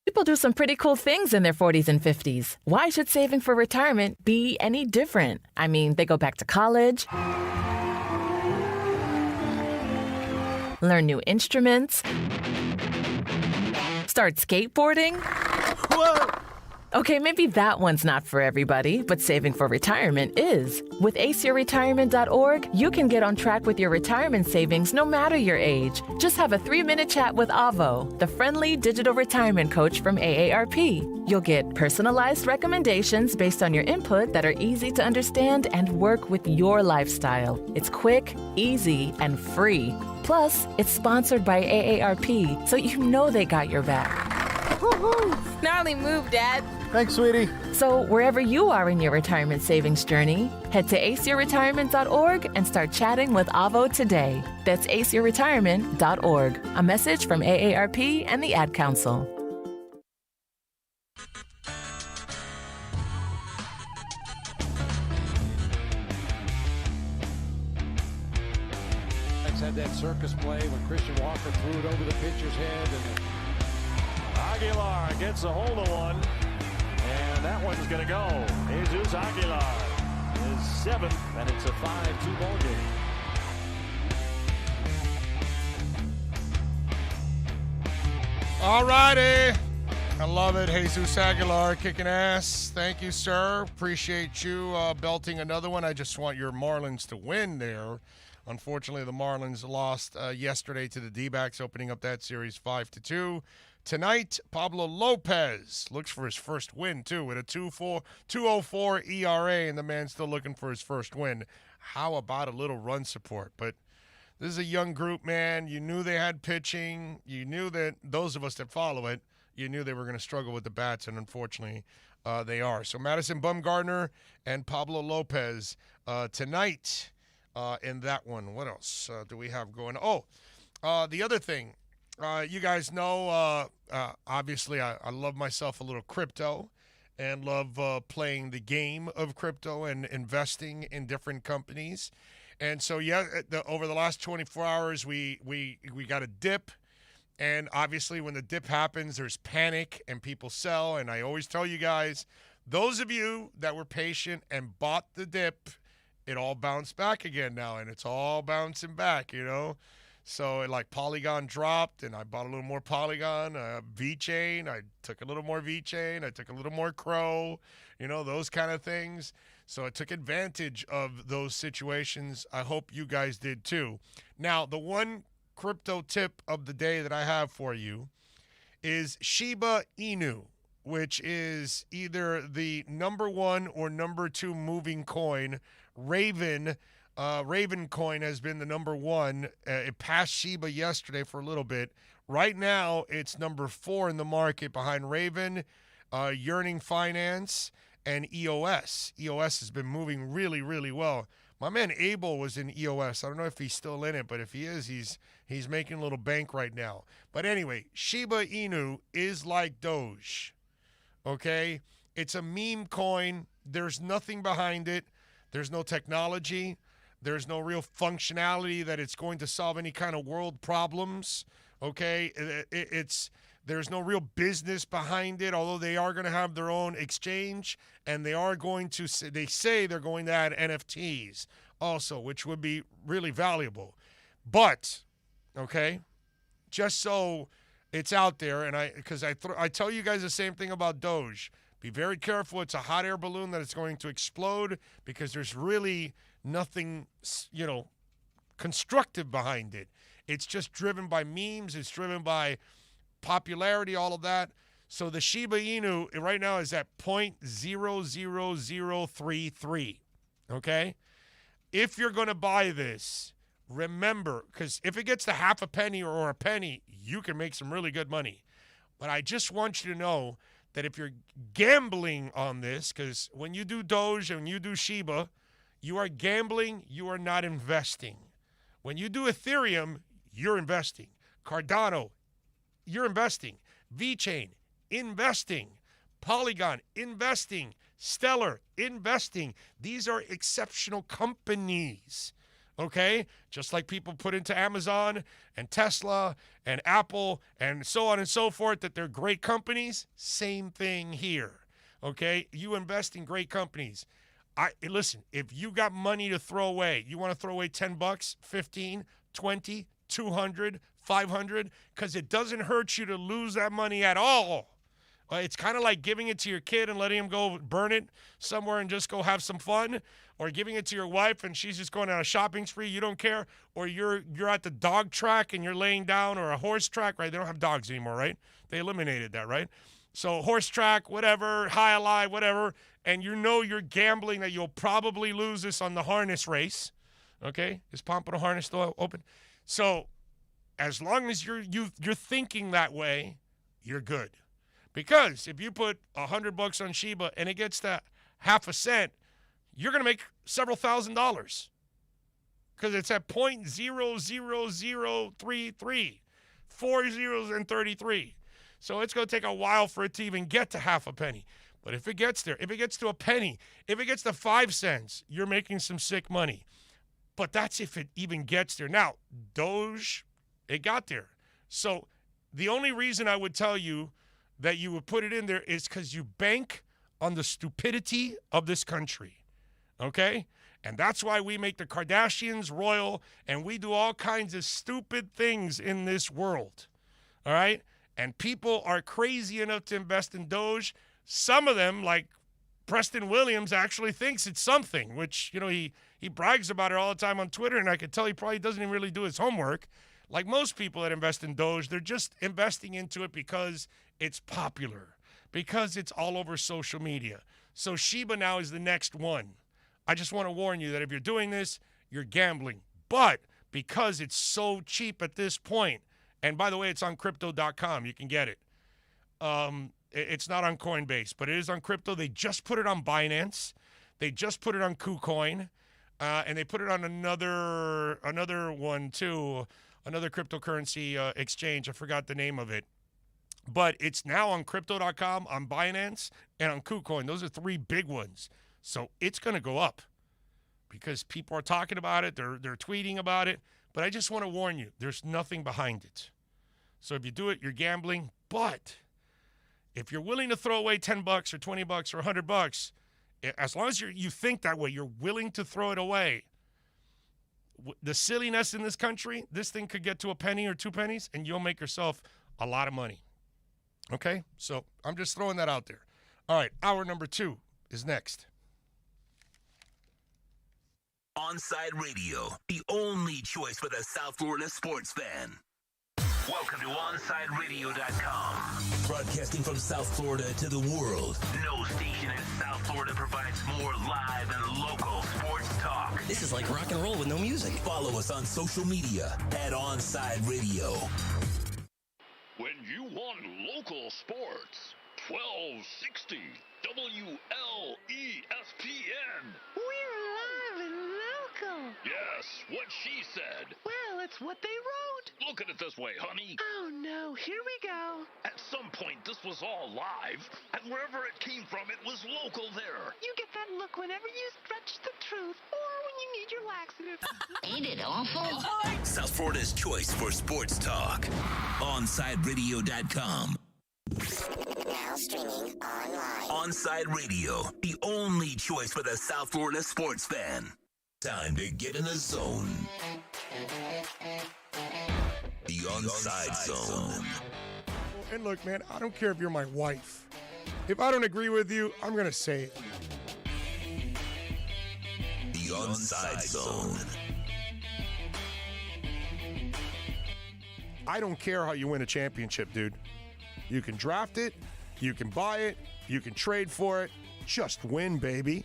People do some pretty cool things in their 40s and 50s. Why should saving for retirement be any different? I mean, they go back to college, learn new instruments, start skateboarding. Whoa! Okay, maybe that one's not for everybody, but saving for retirement is. With aceyourretirement.org, you can get on track with your retirement savings no matter your age. Just have a 3-minute chat with Avo, the friendly digital retirement coach from AARP. You'll get personalized recommendations based on your input that are easy to understand and work with your lifestyle. It's quick, easy, and free. Plus, it's sponsored by AARP, so you know they got your back. Woohoo! Gnarly move, Dad. Thanks, sweetie. So wherever you are in your retirement savings journey, head to aceyourretirement.org and start chatting with Avo today. That's aceyourretirement.org. A message from AARP and the Ad Council. Had that circus play when Christian Walker threw it over the pitcher's head, and Aguilar gets a hold of one, and that one's going to go. Jesus Aguilar is 7th, and it's a 5-2 ball game. All righty. I love it. Jesus Aguilar kicking ass. Thank you, sir. Appreciate you belting another one. I just want your Marlins to win there. Unfortunately, the Marlins lost yesterday to the D-backs, opening up that series 5-2. Tonight, Pablo Lopez looks for his first win, too, with a 2.04 ERA, and the man's still looking for his first win. How about a little run support? But this is a young group, man. You knew they had pitching. You knew that those of us that follow it, you knew they were going to struggle with the bats, and unfortunately, they are. So Madison Bumgarner and Pablo Lopez tonight. In that one. What else do we have going? The other thing, you guys know, obviously I love myself a little crypto and love playing the game of crypto and investing in different companies. And so, over the last 24 hours, we got a dip. And obviously when the dip happens, there's panic and people sell. And I always tell you guys, those of you that were patient and bought the dip, it all bounced back again now, and it's all bouncing back, you know. So, like, Polygon dropped, and I bought a little more Polygon. VeChain, I took a little more VeChain. I took a little more Crow, you know, those kind of things. So I took advantage of those situations. I hope you guys did too. Now, the one crypto tip of the day that I have for you is Shiba Inu, which is either the number 1 or number 2 moving coin. Raven Raven coin has been the number one. It passed Shiba yesterday for a little bit. Right now, it's number 4 in the market behind Raven, Yearning Finance, and EOS. EOS has been moving really, really well. My man Abel was in EOS. I don't know if he's still in it, but if he is, he's making a little bank right now. But anyway, Shiba Inu is like Doge, okay? It's a meme coin. There's nothing behind it. There's no technology. There's no real functionality that it's going to solve any kind of world problems, okay? There's no real business behind it, although they are going to have their own exchange, and they say they're going to add NFTs also, which would be really valuable. But, okay, just so it's out there, and because I tell you guys the same thing about Doge. Be very careful. It's a hot air balloon that it's going to explode because there's really nothing, constructive behind it. It's just driven by memes. It's driven by popularity, all of that. So the Shiba Inu right now is at 0.00033, okay? If you're going to buy this, remember, because if it gets to half a penny or a penny, you can make some really good money. But I just want you to know that if you're gambling on this, because when you do Doge and you do Shiba, you are gambling, you are not investing. When you do Ethereum, you're investing. Cardano, you're investing. VeChain, investing. Polygon, investing. Stellar, investing. These are exceptional companies, okay? Just like people put into Amazon and Tesla and Apple and so on and so forth, that they're great companies. Same thing here, okay? You invest in great companies. Listen, if you got money to throw away, you want to throw away $10, 15, 20, 200, 500, because it doesn't hurt you to lose that money at all. It's kind of like giving it to your kid and letting him go burn it somewhere and just go have some fun, or giving it to your wife and she's just going on a shopping spree. You don't care. Or you're at the dog track and you're laying down, or a horse track, right? They don't have dogs anymore, right? They eliminated that, right? So horse track, whatever, high alive, whatever, and you're gambling that you'll probably lose this on the harness race, okay? Is Pompano Harness still open? So as long as you're thinking that way, you're good. Because if you put $100 on Shiba and it gets to half a cent, you're going to make several $1,000s, because it's at 0.00033, 4 zeros and 33. So it's going to take a while for it to even get to half a penny. But if it gets there, if it gets to a penny, if it gets to 5 cents, you're making some sick money. But that's if it even gets there. Now, Doge, it got there. So the only reason I would tell you that you would put it in there is because you bank on the stupidity of this country, okay? And that's why we make the Kardashians royal, and we do all kinds of stupid things in this world, all right? And people are crazy enough to invest in Doge. Some of them, like Preston Williams, actually thinks it's something, which, he brags about it all the time on Twitter, and I can tell he probably doesn't even really do his homework. Like most people that invest in Doge, they're just investing into it because it's popular, because it's all over social media. So Shiba now is the next one. I just want to warn you that if you're doing this, you're gambling. But because it's so cheap at this point, and by the way, it's on crypto.com. You can get it. It's not on Coinbase, but it is on crypto. They just put it on Binance. They just put it on KuCoin. And they put it on another one too, another cryptocurrency exchange. I forgot the name of it. But it's now on crypto.com, on Binance, and on KuCoin. Those are 3 big ones. So it's going to go up because people are talking about it. They're tweeting about it. But I just want to warn you, there's nothing behind it. So if you do it, you're gambling. But if you're willing to throw away $10 or $20 or $100, as long as you think that way, you're willing to throw it away. The silliness in this country, this thing could get to a penny or 2 pennies, and you'll make yourself a lot of money. Okay? So I'm just throwing that out there. All right, hour number 2 is next. Onside Radio, the only choice for the South Florida sports fan. Welcome to OnsideRadio.com. Broadcasting from South Florida to the world. No station in South Florida provides more live and local sports talk talk. This is like rock and roll with no music. Follow us on social media at Onside Radio. When you want local sports, 1260 WLESPN. We're alive and local. Yes, what she said. Well, it's what they wrote. Look at it this way, honey. Oh, no. Here we go. At some point, this was all live, and wherever it came from, it was local there. You get that look whenever you stretch the truth or when you need your laxative. Ain't it awful? South Florida's choice for sports talk. OnsideRadio.com. Now streaming online. Onside Radio, the only choice for the South Florida sports fan. Time to get in the zone. The Onside Zone. And look, man, I don't care if you're my wife. If I don't agree with you, I'm going to say it. The Onside Zone. I don't care how you win a championship, dude. You can draft it, you can buy it, you can trade for it. Just win, baby.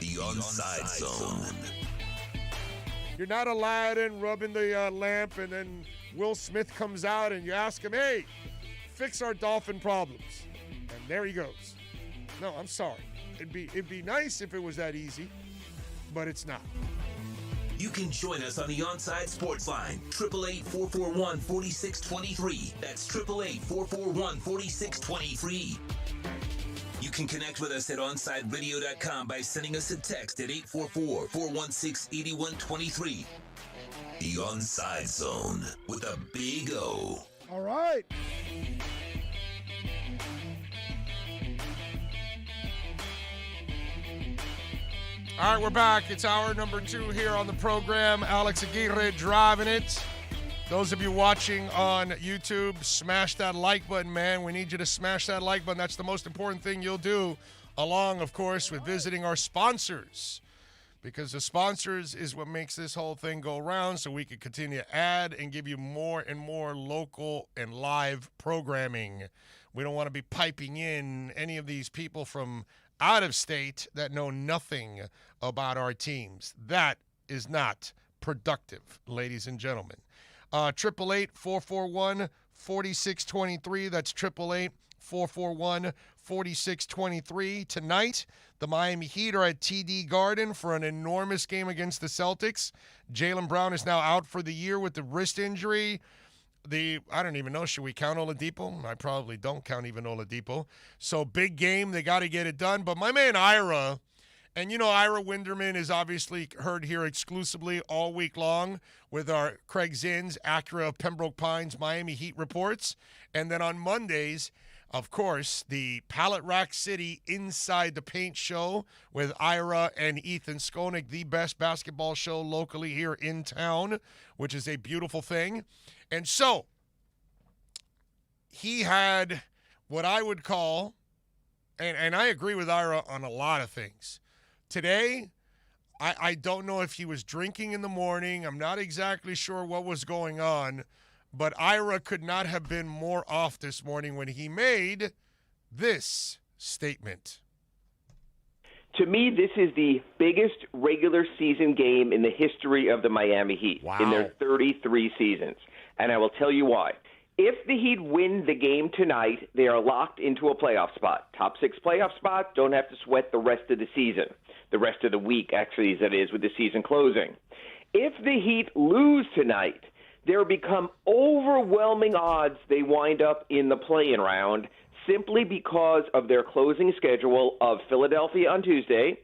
The Onside Zone. You're not Aladdin rubbing the lamp and then Will Smith comes out and you ask him, hey, fix our dolphin problems. And there he goes. No, I'm sorry. It'd be nice if it was that easy, but it's not. You can join us on the Onside Sports Line, 888-441-4623. That's 888-441-4623. You can connect with us at OnsideRadio.com by sending us a text at 844-416-8123. The Onside Zone with a big O. All right. All right, we're back. It's hour number 2 here on the program. Alex Aguirre driving it. Those of you watching on YouTube, smash that like button, man. We need you to smash that like button. That's the most important thing you'll do, along, of course, with visiting our sponsors. Because the sponsors is what makes this whole thing go around, so we can continue to add and give you more and more local and live programming. We don't want to be piping in any of these people from out of state that know nothing about our teams. That is not productive, ladies and gentlemen. 888-441-4623. That's 888-441-4623. Tonight, the Miami Heat are at TD Garden for an enormous game against the Celtics. Jaylen Brown is now out for the year with the wrist injury. I don't even know, should we count Oladipo? I probably don't count even Oladipo. So big game, they got to get it done. But my man Ira, and you know Ira Winderman is obviously heard here exclusively all week long with our Craig Zins, Acura of Pembroke Pines, Miami Heat reports. And then on Mondays, of course, the Pallet Rack City Inside the Paint show with Ira and Ethan Skonik, the best basketball show locally here in town, which is a beautiful thing. And so, he had what I would call, and I agree with Ira on a lot of things. Today, I don't know if he was drinking in the morning. I'm not exactly sure what was going on. But Ira could not have been more off this morning when he made this statement. To me, this is the biggest regular season game in the history of the Miami Heat in their 33 seasons. And I will tell you why. If the Heat win the game tonight, they are locked into a playoff spot. Top 6 playoff spot, don't have to sweat the rest of the season. The rest of the week, actually, as it is with the season closing. If the Heat lose tonight, there become overwhelming odds they wind up in the play-in round simply because of their closing schedule of Philadelphia on Tuesday,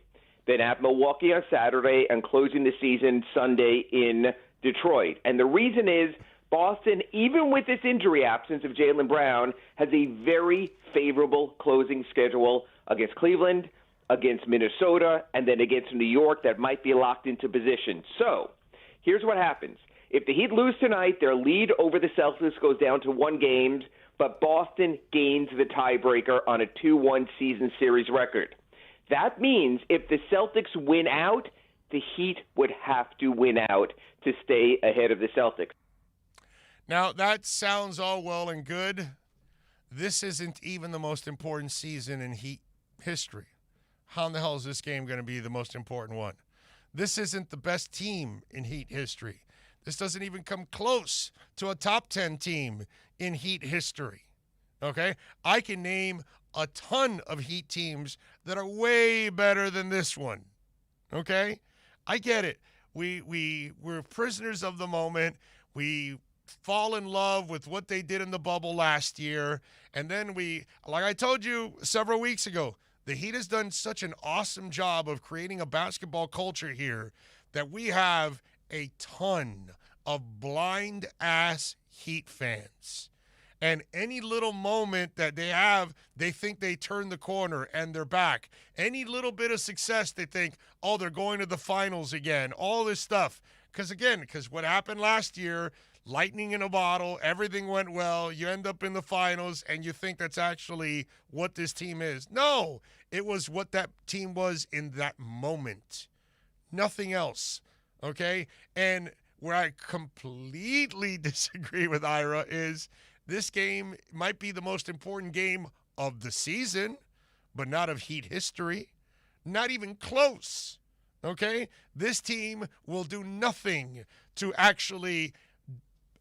then at Milwaukee on Saturday, and closing the season Sunday in Detroit. And the reason is Boston, even with this injury absence of Jaylen Brown, has a very favorable closing schedule against Cleveland, against Minnesota, and then against New York that might be locked into position. So here's what happens. If the Heat lose tonight, their lead over the Celtics goes down to 1 game, but Boston gains the tiebreaker on a 2-1 season series record. That means if the Celtics win out, the Heat would have to win out to stay ahead of the Celtics. Now, that sounds all well and good. This isn't even the most important season in Heat history. how in the hell is this game going to be the most important one? This isn't the best team in Heat history. This doesn't even come close to a top 10 team in Heat history. Okay? I can name a ton of Heat teams that are way better than this one. Okay? I get it. We're prisoners of the moment. We fall in love with what they did in the bubble last year. And then like I told you several weeks ago, the Heat has done such an awesome job of creating a basketball culture here that we have a ton of blind-ass Heat fans. And any little moment that they have, they think they turn the corner and they're back. Any little bit of success, they think, oh, they're going to the finals again. All this stuff. Because what happened last year, lightning in a bottle, everything went well, you end up in the finals, and you think that's actually what this team is. No, it was what that team was in that moment. Nothing else, okay? And where I completely disagree with Ira is this game might be the most important game of the season, but not of Heat history. Not even close, okay? This team will do nothing to actually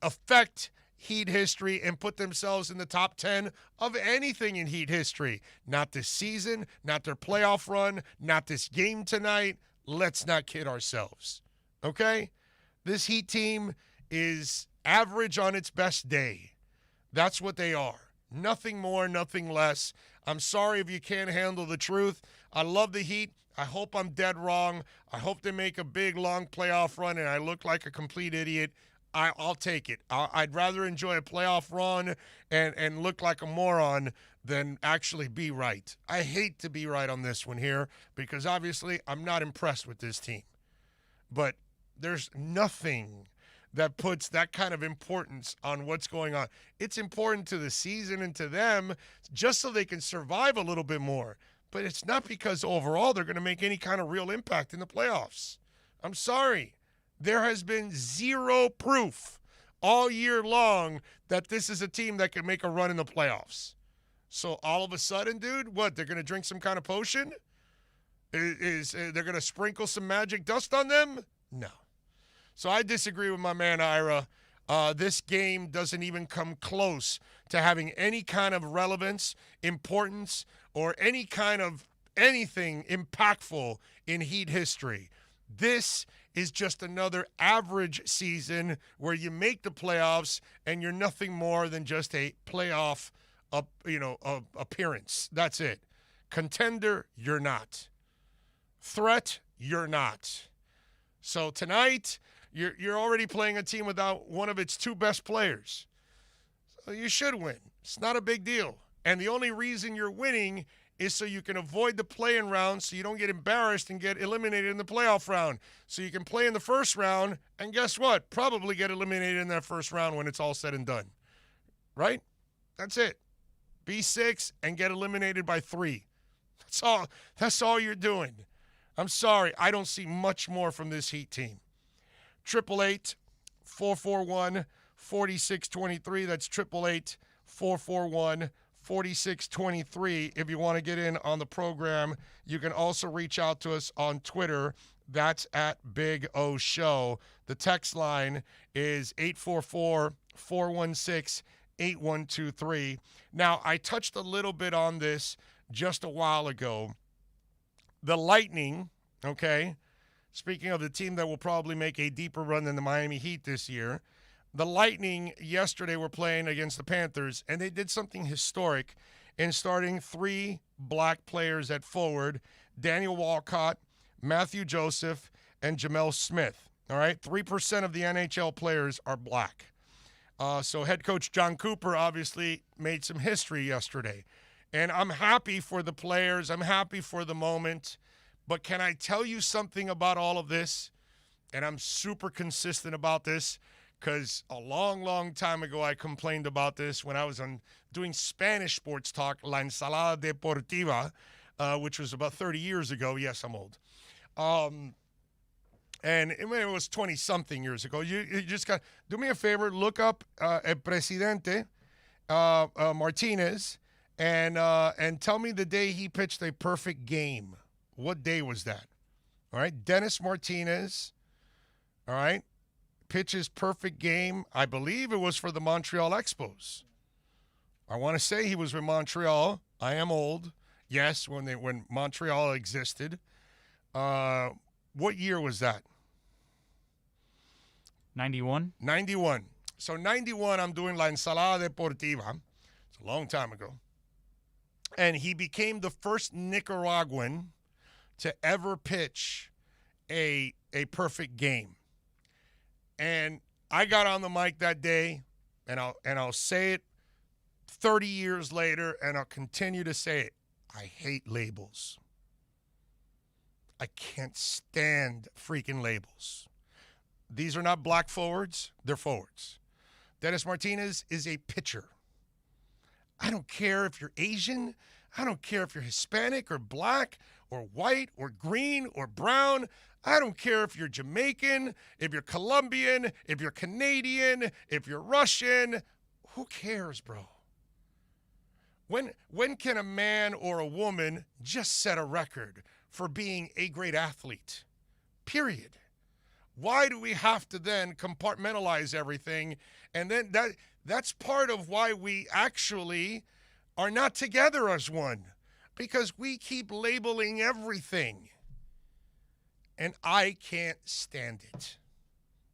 affect Heat history and put themselves in the top 10 of anything in Heat history. Not this season, not their playoff run, not this game tonight. Let's not kid ourselves, okay? This Heat team is average on its best day. That's what they are. Nothing more, nothing less. I'm sorry if you can't handle the truth. I love the Heat. I hope I'm dead wrong. I hope they make a big, long playoff run and I look like a complete idiot. I'll take it. I'd rather enjoy a playoff run and look like a moron than actually be right. I hate to be right on this one here because obviously I'm not impressed with this team. But there's nothing that puts that kind of importance on what's going on. It's important to the season and to them just so they can survive a little bit more. But it's not because overall they're going to make any kind of real impact in the playoffs. I'm sorry. There has been zero proof all year long that this is a team that can make a run in the playoffs. So all of a sudden, dude, what, they're going to drink some kind of potion? They're going to sprinkle some magic dust on them? No. So I disagree with my man Ira. This game doesn't even come close to having any kind of relevance, importance, or any kind of anything impactful in Heat history. This is just another average season where you make the playoffs and you're nothing more than just a playoff appearance. That's it. Contender, you're not. Threat, you're not. So tonight, you're already playing a team without one of its two best players. So you should win. It's not a big deal. And the only reason you're winning is so you can avoid the play-in round so you don't get embarrassed and get eliminated in the playoff round. So you can play in the first round and guess what? Probably get eliminated in that first round when it's all said and done. Right? That's it. Be 6 and get eliminated by 3. That's all you're doing. I'm sorry. I don't see much more from this Heat team. 888-441-4623. That's 888-441-4623. If you want to get in on the program, you can also reach out to us on Twitter. That's at Big O Show. The text line is 844-416-8123. Now, I touched a little bit on this just a while ago. The Lightning, okay, speaking of the team that will probably make a deeper run than the Miami Heat this year, the Lightning yesterday were playing against the Panthers, and they did something historic in starting 3 black players at forward, Daniel Walcott, Matthew Joseph, and Jamel Smith. All right, 3% of the NHL players are black. So head coach John Cooper obviously made some history yesterday. And I'm happy for the players. I'm happy for the moment. But can I tell you something about all of this? And I'm super consistent about this because a long, long time ago I complained about this when I was doing Spanish sports talk, La Ensalada Deportiva, which was about 30 years ago. Yes, I'm old. And it was 20-something years ago. You just got – do me a favor. Look up El Presidente Martinez and tell me the day he pitched a perfect game. What day was that? All right, Dennis Martinez, all right, pitches perfect game. I believe it was for the Montreal Expos. I want to say he was with Montreal. I am old. Yes, when Montreal existed. What year was that? 91. 91. So 91, I'm doing La Ensalada Deportiva. It's a long time ago. And he became the first Nicaraguan to ever pitch a perfect game. And I got on the mic that day, and I'll say it 30 years later, and I'll continue to say it. I hate labels. I can't stand freaking labels. These are not black forwards, they're forwards. Dennis Martinez is a pitcher. I don't care if you're Asian. I don't care if you're Hispanic or black or white or green or brown. I don't care if you're Jamaican, if you're Colombian, if you're Canadian, if you're Russian. Who cares, bro? When can a man or a woman just set a record for being a great athlete? Period. Why do we have to then compartmentalize everything? And then that's part of why we actually are not together as one, because we keep labeling everything. And I can't stand it.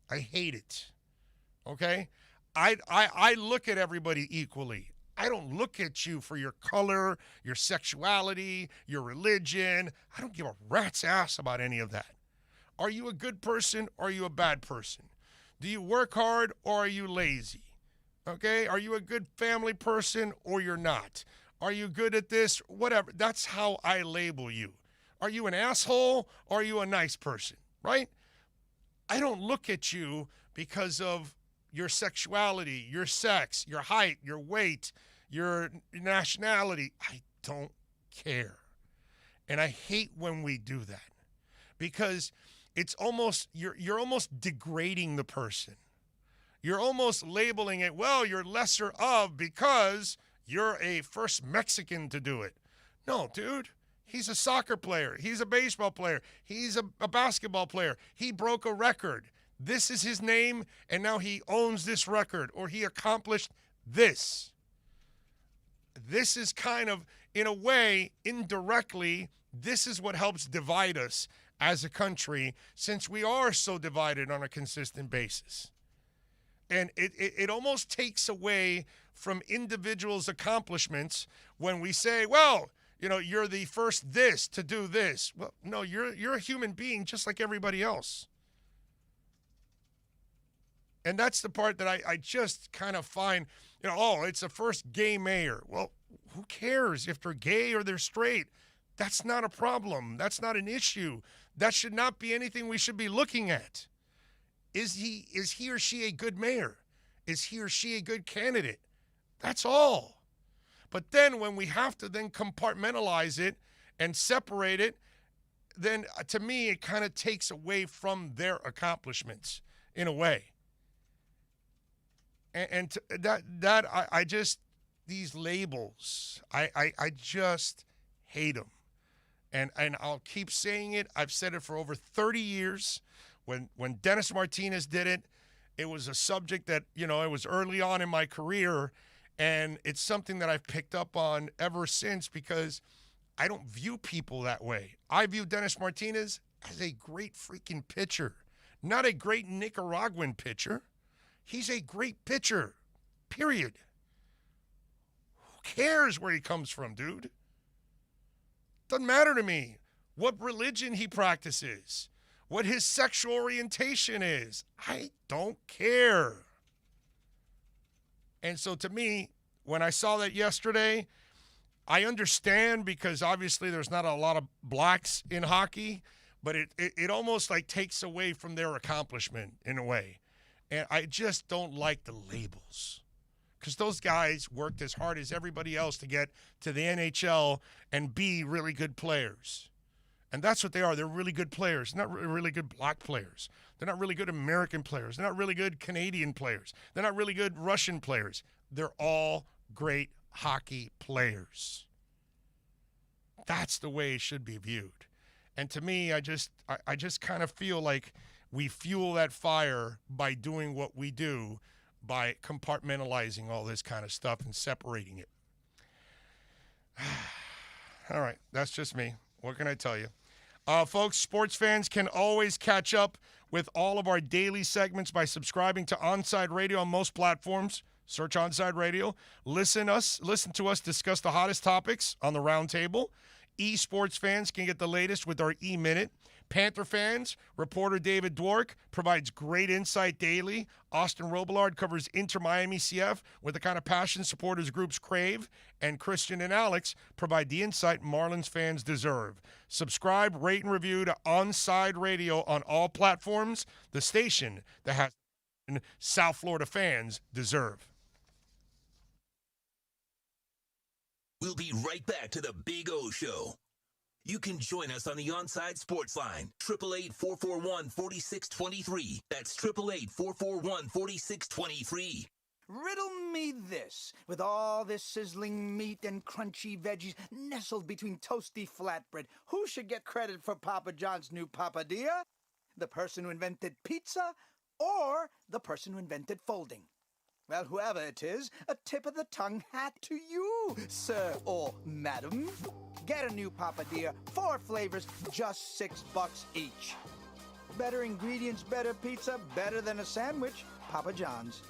I hate it. Okay? I look at everybody equally. I don't look at you for your color, your sexuality, your religion. I don't give a rat's ass about any of that. Are you a good person or are you a bad person? Do you work hard or are you lazy? Okay? Are you a good family person or you're not? Are you good at this? Whatever. That's how I label you. Are you an asshole or are you a nice person? Right? I don't look at you because of your sexuality, your sex, your height, your weight, your nationality. I don't care. And I hate when we do that, because it's almost, you're almost degrading the person. You're almost labeling it, well, you're lesser of because you're a first Mexican to do it. No, dude. He's a soccer player. He's a baseball player. He's a basketball player. He broke a record. This is his name, and now he owns this record, or he accomplished this. This is kind of, in a way, indirectly, this is what helps divide us as a country, since we are so divided on a consistent basis. And it almost takes away from individuals' accomplishments when we say, well, you know, you're the first this to do this. Well, no, you're a human being just like everybody else. And that's the part that I just kind of find, you know, oh, it's the first gay mayor. Well, who cares if they're gay or they're straight? That's not a problem. That's not an issue. That should not be anything we should be looking at. Is he or she a good mayor? Is he or she a good candidate? That's all. But then when we have to then compartmentalize it and separate it, then to me it kind of takes away from their accomplishments in a way. And I just, these labels, I just hate them. And I'll keep saying it. I've said it for over 30 years. When Dennis Martinez did it, it was a subject that, you know, it was early on in my career, and it's something that I've picked up on ever since, because I don't view people that way. I view Dennis Martinez as a great freaking pitcher, not a great Nicaraguan pitcher. He's a great pitcher, period. Who cares where he comes from, dude? Doesn't matter to me what religion he practices, what his sexual orientation is. I don't care. And so to me, when I saw that yesterday, I understand, because obviously there's not a lot of blacks in hockey, but it almost like takes away from their accomplishment in a way. And I just don't like the labels, because those guys worked as hard as everybody else to get to the NHL and be really good players. And that's what they are. They're really good players, not really good black players. They're not really good American players. They're not really good Canadian players. They're not really good Russian players. They're all great hockey players. That's the way it should be viewed. And to me, I just kind of feel like we fuel that fire by doing what we do, by compartmentalizing all this kind of stuff and separating it. All right, that's just me. What can I tell you? Folks, sports fans can always catch up with all of our daily segments by subscribing to Onside Radio on most platforms. Search Onside Radio. Listen to us discuss the hottest topics on the roundtable. Esports fans can get the latest with our E-Minute. Panther fans, reporter David Dwork provides great insight daily. Austin Robillard covers Inter Miami CF with the kind of passion supporters groups crave. And Christian and Alex provide the insight Marlins fans deserve. Subscribe, rate, and review to Onside Radio on all platforms, the station that has South Florida fans deserve. We'll be right back to the Big O Show. You can join us on the Onside Sports Line, 888-441-4623. That's 888-441-4623. Riddle me this. With all this sizzling meat and crunchy veggies nestled between toasty flatbread, who should get credit for Papa John's new papadilla? The person who invented pizza or the person who invented folding? Well, whoever it is, a tip of the tongue hat to you, sir or madam. Get a new papadilla, 4 flavors, just $6 each. Better ingredients, better pizza, better than a sandwich. Papa John's.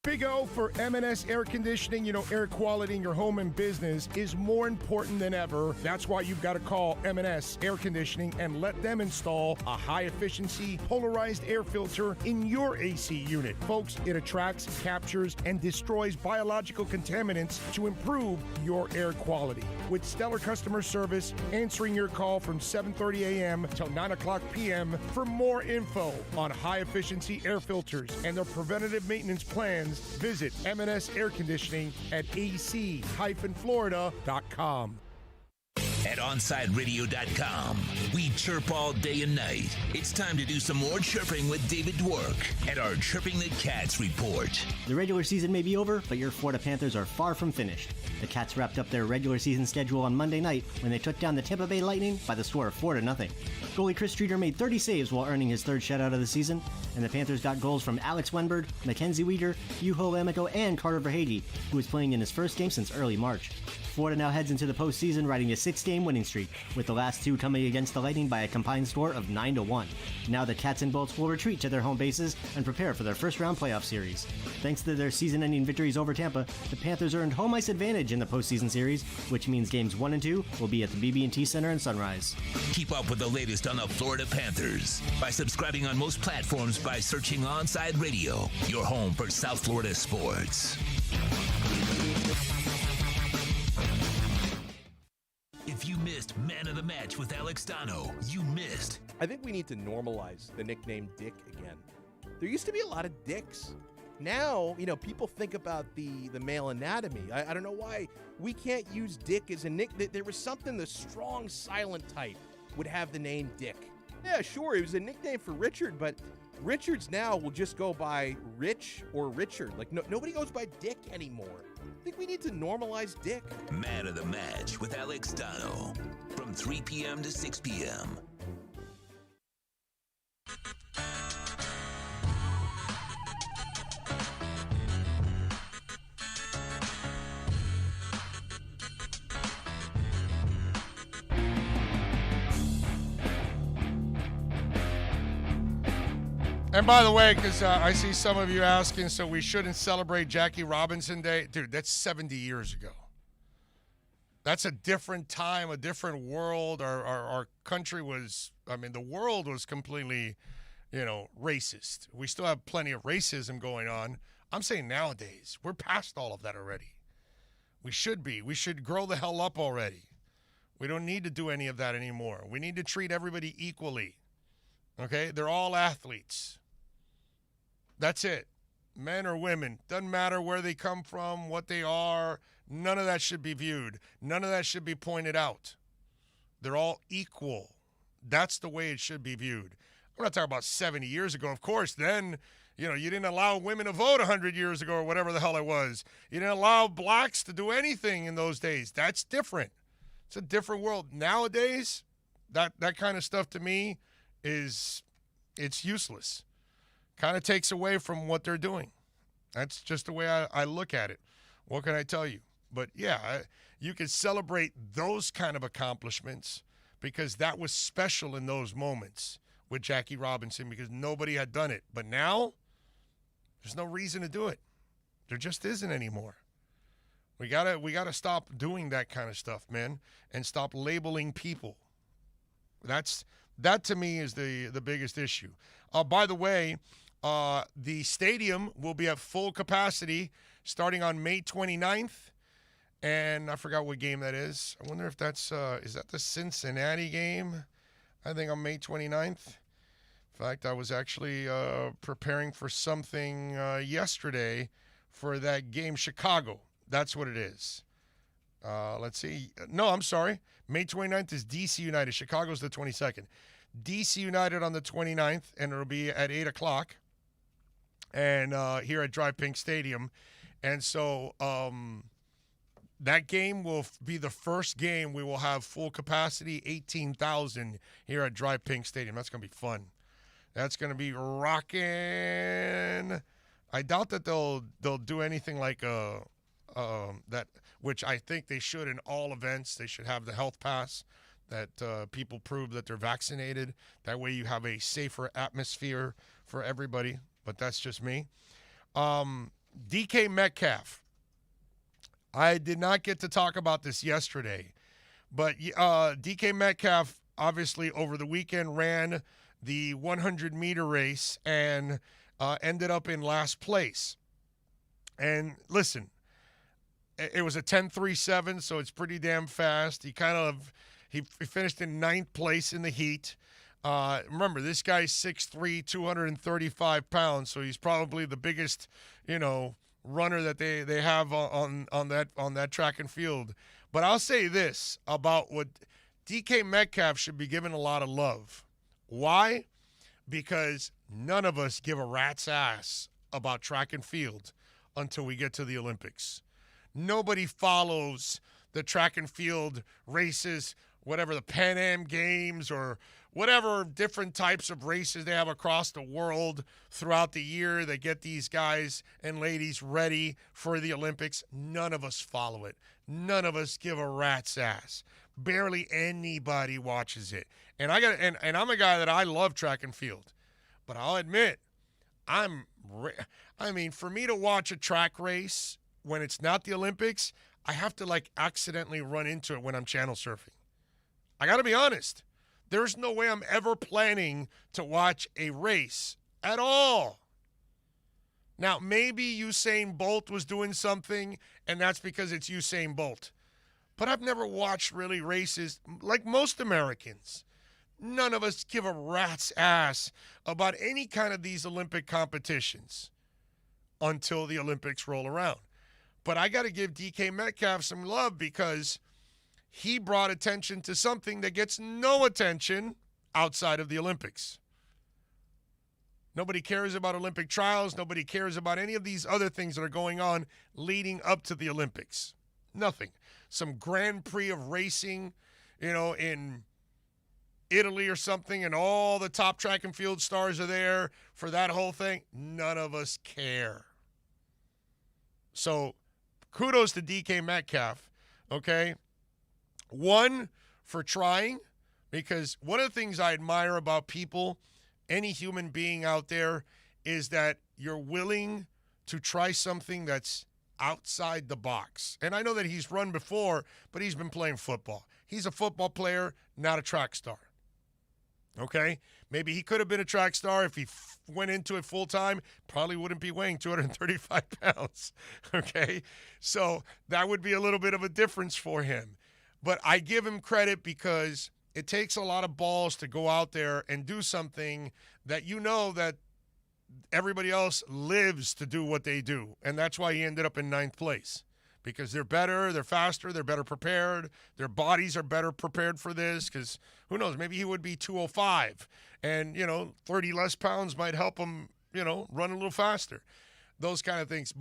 Big O for M&S Air Conditioning. You know, air quality in your home and business is more important than ever. That's why you've got to call M&S Air Conditioning and let them install a high-efficiency polarized air filter in your AC unit. Folks, it attracts, captures, and destroys biological contaminants to improve your air quality. With stellar customer service, answering your call from 7:30 a.m. till 9 o'clock p.m. For more info on high-efficiency air filters and their preventative maintenance plans, visit M&S Air Conditioning at ac-florida.com. At OnsideRadio.com, we chirp all day and night. It's time to do some more chirping with David Dwork at our Chirping the Cats report. The regular season may be over, but your Florida Panthers are far from finished. The Cats wrapped up their regular season schedule on Monday night when they took down the Tampa Bay Lightning by the score of 4-0. Goalie Chris Streeter made 30 saves while earning his 3rd shutout of the season, and the Panthers got goals from Alex Wenberg, Mackenzie Weegar, Juho Lammikko, and Carter Verhaeghe, who was playing in his first game since early March. Florida now heads into the postseason riding a 6-game winning streak, with the last 2 coming against the Lightning by a combined score of 9-1. Now the Cats and Bolts will retreat to their home bases and prepare for their first-round playoff series. Thanks to their season-ending victories over Tampa, the Panthers earned home ice advantage in the postseason series, which means games 1 and 2 will be at the BB&T Center in Sunrise. Keep up with the latest on the Florida Panthers by subscribing on most platforms by searching Onside Radio, your home for South Florida sports. If you missed Man of the Match with Alex Dano, you missed. I think we need to normalize the nickname Dick again. There used to be a lot of dicks. Now, people think about the male anatomy. I don't know why we can't use Dick as a nick. There was something the strong, silent type would have the name Dick. Yeah, sure, it was a nickname for Richard, but Richards now will just go by Rich or Richard. Like, nobody goes by Dick anymore. I think we need to normalize Dick. Man of the Match with Alex Dano from 3 p.m. to 6 p.m. And by the way, because I see some of you asking, so we shouldn't celebrate Jackie Robinson Day. Dude, that's 70 years ago. That's a different time, a different world. Our country was, the world was completely, racist. We still have plenty of racism going on. I'm saying nowadays, we're past all of that already. We should be. We should grow the hell up already. We don't need to do any of that anymore. We need to treat everybody equally. Okay? They're all athletes. That's it. Men or women. Doesn't matter where they come from, what they are. None of that should be viewed. None of that should be pointed out. They're all equal. That's the way it should be viewed. I'm not talking about 70 years ago. Of course, then, you didn't allow women to vote 100 years ago or whatever the hell it was. You didn't allow blacks to do anything in those days. That's different. It's a different world. Nowadays, That kind of stuff to me it's useless. Kind of takes away from what they're doing. That's just the way I look at it. What can I tell you? But, yeah, you can celebrate those kind of accomplishments because that was special in those moments with Jackie Robinson because nobody had done it. But now, there's no reason to do it. There just isn't anymore. We gotta stop doing that kind of stuff, man, and stop labeling people. That to me is the biggest issue. By the way, the stadium will be at full capacity starting on May 29th. And I forgot what game that is. I wonder if that's is that the Cincinnati game? I think on May 29th. In fact, I was actually preparing for something yesterday for that game, Chicago. That's what it is. Let's see. No, I'm sorry. May 29th is DC United. Chicago's the 22nd. DC United on the 29th, and it'll be at 8 o'clock and here at Drive Pink Stadium. And so that game will be the first game we will have full capacity, 18,000 here at Drive Pink Stadium. That's going to be fun. That's going to be rocking. I doubt that they'll do anything like that, which I think they should in all events. They should have the health pass that people prove that they're vaccinated. That way you have a safer atmosphere for everybody. But that's just me. DK Metcalf. I did not get to talk about this yesterday, but DK Metcalf obviously over the weekend ran the 100-meter race and ended up in last place. And listen, it was a 10.37, so it's pretty damn fast. He finished in 9th place in the heat. Remember, this guy's 6'3", 235 pounds, so he's probably the biggest, runner that they have on that track and field. But I'll say this about what DK Metcalf should be given a lot of love. Why? Because none of us give a rat's ass about track and field until we get to the Olympics. Nobody follows the track and field races, whatever the Pan Am Games or whatever different types of races they have across the world throughout the year. They get these guys and ladies ready for the Olympics. None of us follow it. None of us give a rat's ass. Barely anybody watches it. And I'm a guy that I love track and field. But I'll admit, for me to watch a track race when it's not the Olympics, I have to accidentally run into it when I'm channel surfing. I got to be honest. There's no way I'm ever planning to watch a race at all. Now, maybe Usain Bolt was doing something, and that's because it's Usain Bolt. But I've never watched really races like most Americans. None of us give a rat's ass about any kind of these Olympic competitions until the Olympics roll around. But I got to give DK Metcalf some love because he brought attention to something that gets no attention outside of the Olympics. Nobody cares about Olympic trials. Nobody cares about any of these other things that are going on leading up to the Olympics. Nothing. Some Grand Prix of racing, in Italy or something, and all the top track and field stars are there for that whole thing. None of us care. So kudos to DK Metcalf, okay? One, for trying, because one of the things I admire about people, any human being out there, is that you're willing to try something that's outside the box. And I know that he's run before, but he's been playing football. He's a football player, not a track star. Okay? Maybe he could have been a track star if he went into it full time. Probably wouldn't be weighing 235 pounds. Okay? So that would be a little bit of a difference for him. But I give him credit because it takes a lot of balls to go out there and do something that that everybody else lives to do what they do. And that's why he ended up in 9th place. Because they're better, they're faster, they're better prepared. Their bodies are better prepared for this because who knows, maybe he would be 205. And, 30 less pounds might help him, run a little faster. Those kind of things.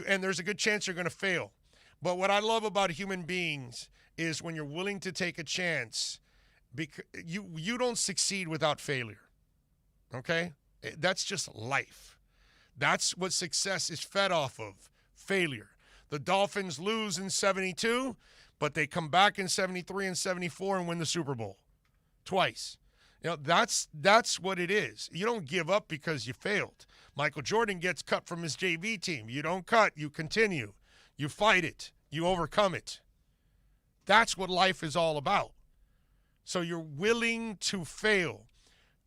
And there's a good chance you're going to fail. But what I love about human beings is when you're willing to take a chance, Because you don't succeed without failure. Okay? That's just life. That's what success is fed off of, failure. The Dolphins lose in 72, but they come back in 73 and 74 and win the Super Bowl twice. That's what it is. You don't give up because you failed. Michael Jordan gets cut from his JV team. You don't cut. You continue. You fight it. You overcome it. That's what life is all about. So you're willing to fail.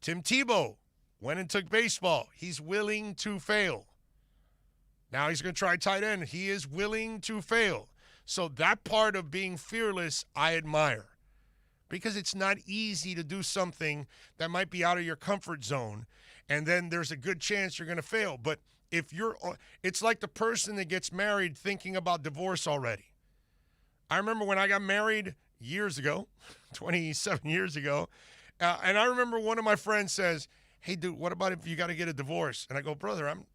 Tim Tebow went and took baseball. He's willing to fail. Now he's going to try tight end. He is willing to fail. So that part of being fearless, I admire. Because it's not easy to do something that might be out of your comfort zone, and then there's a good chance you're going to fail. But it's like the person that gets married thinking about divorce already. I remember when I got married years ago, 27 years ago, and I remember one of my friends says, "Hey, dude, what about if you got to get a divorce?" And I go, "Brother, I'm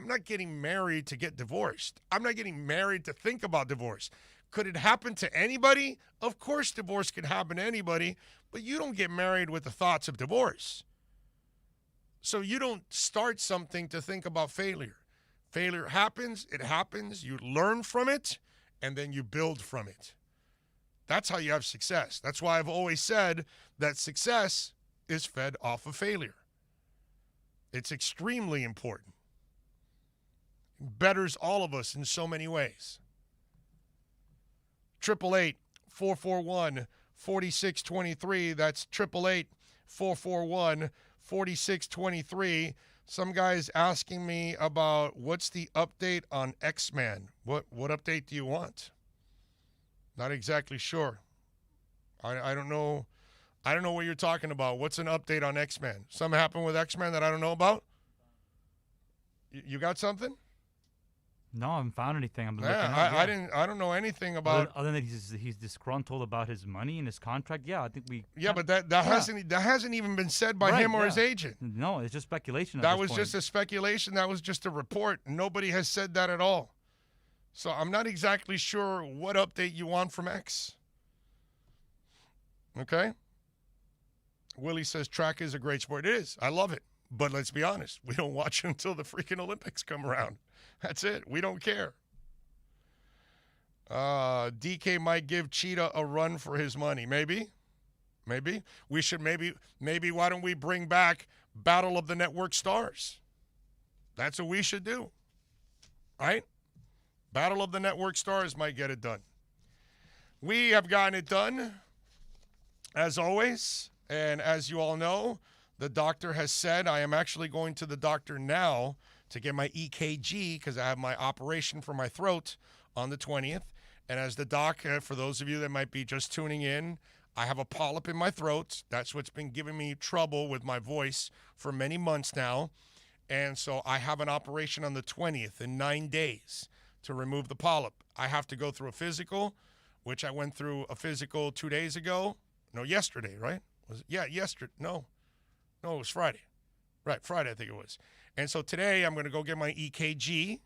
not getting married to get divorced. I'm not getting married to think about divorce. Could it happen to anybody? Of course divorce can happen to anybody, but you don't get married with the thoughts of divorce. So you don't start something to think about failure. Failure happens, it happens, you learn from it, and then you build from it. That's how you have success. That's why I've always said that success is fed off of failure. It's extremely important. It betters all of us in so many ways. 888-441-4623. That's 888-441-4623. Some guy's asking me about what's the update on X-Men. What update do you want? Not exactly sure. I don't know. I don't know what you're talking about. What's an update on X-Men? Something happened with X-Men that I don't know about? You got something? No, I haven't found anything. I'm looking I don't know anything about. Other than he's disgruntled about his money and his contract. Yeah, I think we. Yeah, but that hasn't even been said by him or his agent. No, it's just speculation. That was just a speculation. That was just a report. Nobody has said that at all. So I'm not exactly sure what update you want from X. Okay. Willie says track is a great sport. It is. I love it. But let's be honest. We don't watch it until the freaking Olympics come around. That's it. We don't care. DK might give Cheetah a run for his money. Maybe. We should maybe why don't we bring back Battle of the Network Stars? That's what we should do. Right? Battle of the Network Stars might get it done. We have gotten it done, as always. And as you all know, the doctor has said I am actually going to the doctor now to get my EKG because I have my operation for my throat on the 20th. And as the doc, for those of you that might be just tuning in, I have a polyp in my throat. That's what's been giving me trouble with my voice for many months now. And so I have an operation on the 20th in 9 days to remove the polyp. I have to go through a physical, which I went through a physical 2 days ago. No, yesterday, right? Was it? Yeah, yesterday. No, it was Friday. Right, Friday I think it was. And so today I'm going to go get my EKG.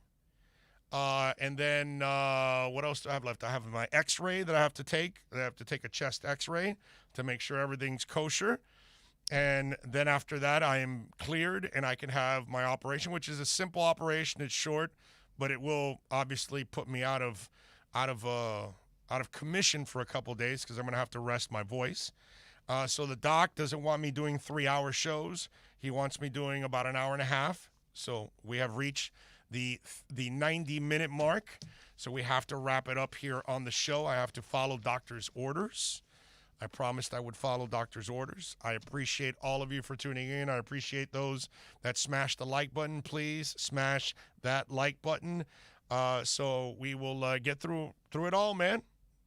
And then what else do I have left? I have my X-ray that I have to take. I have to take a chest X-ray to make sure everything's kosher. And then after that, I am cleared and I can have my operation, which is a simple operation. It's short, but it will obviously put me out of commission for a couple days because I'm going to have to rest my voice. So the doc doesn't want me doing 3-hour shows. He wants me doing about an hour and a half. So we have reached the 90-minute mark. So we have to wrap it up here on the show. I have to follow doctor's orders. I promised I would follow doctor's orders. I appreciate all of you for tuning in. I appreciate those that smash the like button. Please smash that like button. So we will get through it all, man.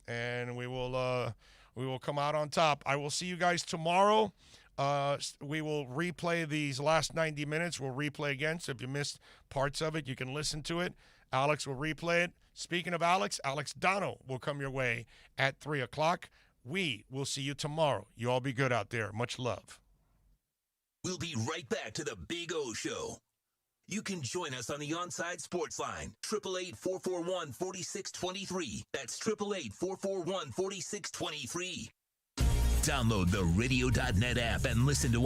And we will come out on top. I will see you guys tomorrow. We will replay these last 90 minutes. We'll replay again. So if you missed parts of it, you can listen to it. Alex will replay it. Speaking of Alex Dono will come your way at 3 o'clock. We will see you tomorrow. You all be good out there. Much love. We'll be right back to the Big O Show. You can join us on the Onside Sports Line, 888-441-4623. That's 888-441-4623. Download the Radio.net app and listen to